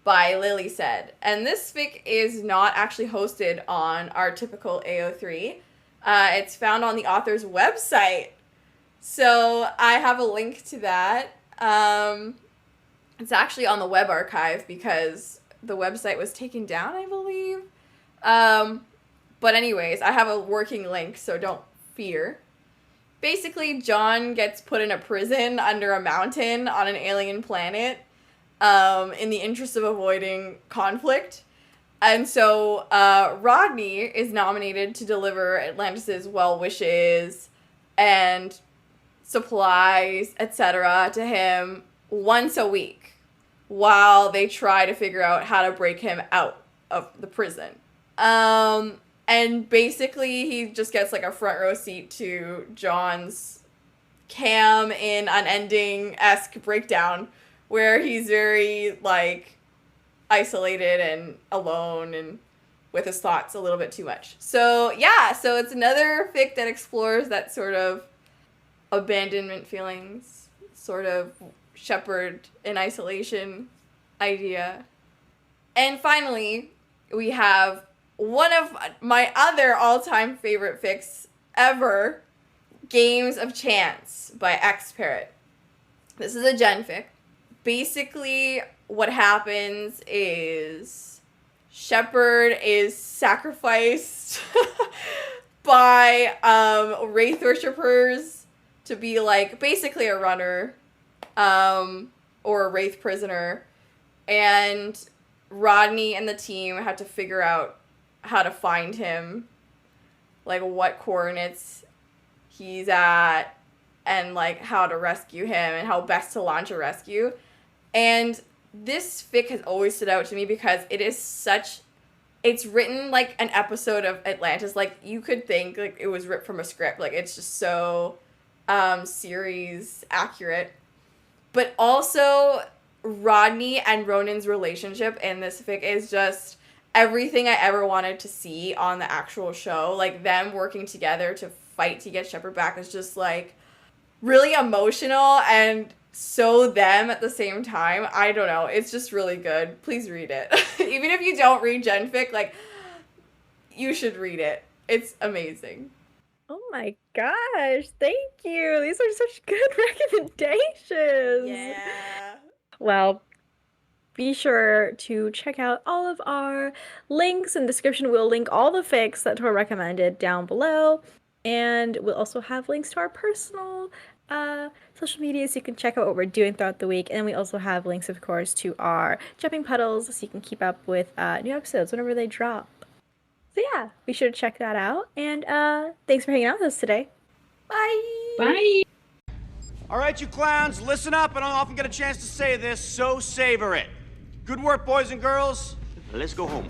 Speaker 4: by Lily Said. And this fic is not actually hosted on our typical AO3. It's found on the author's website. So I have a link to that. It's actually on the web archive because the website was taken down, I believe. But anyways, I have a working link, so don't fear. Basically, John gets put in a prison under a mountain on an alien planet in the interest of avoiding conflict. And so Rodney is nominated to deliver Atlantis' well wishes and supplies, etc. to him once a week while they try to figure out how to break him out of the prison. And basically he just gets like a front row seat to John's Cam in Unending-esque breakdown, where he's very like isolated and alone and with his thoughts a little bit too much. So yeah, so it's another fic that explores that sort of abandonment feelings, sort of Sheppard in isolation idea. And finally, we have one of my other all-time favorite fics ever, Games of Chance by X Parrot. This is a gen fic. Basically, what happens is Sheppard is sacrificed by wraith worshippers to be like basically a runner or a wraith prisoner, and Rodney and the team have to figure out how to find him, like what coordinates he's at, and like how to rescue him and how best to launch a rescue. And this fic has always stood out to me because it is such, it's written like an episode of Atlantis. Like you could think like it was ripped from a script. Like it's just so series accurate. But also Rodney and Ronon's relationship in this fic is just everything I ever wanted to see on the actual show. Like them working together to fight to get Sheppard back is just like really emotional and so them at the same time. I don't know. It's just really good. Please read it. Even if you don't read genfic, like you should read it. It's amazing.
Speaker 3: Oh my gosh, thank you. These are such good recommendations.
Speaker 4: Yeah.
Speaker 3: Well, be sure to check out all of our links in the description. We'll link all the fics that were recommended down below. And we'll also have links to our personal social media so you can check out what we're doing throughout the week. And we also have links, of course, to our Jumping Puddles so you can keep up with new episodes whenever they drop. So yeah, be sure to check that out. And thanks for hanging out with us today.
Speaker 4: Bye.
Speaker 5: Bye.
Speaker 6: All right, you clowns, listen up. I don't often get a chance to say this, so savor it. Good work, boys and girls. Let's go home.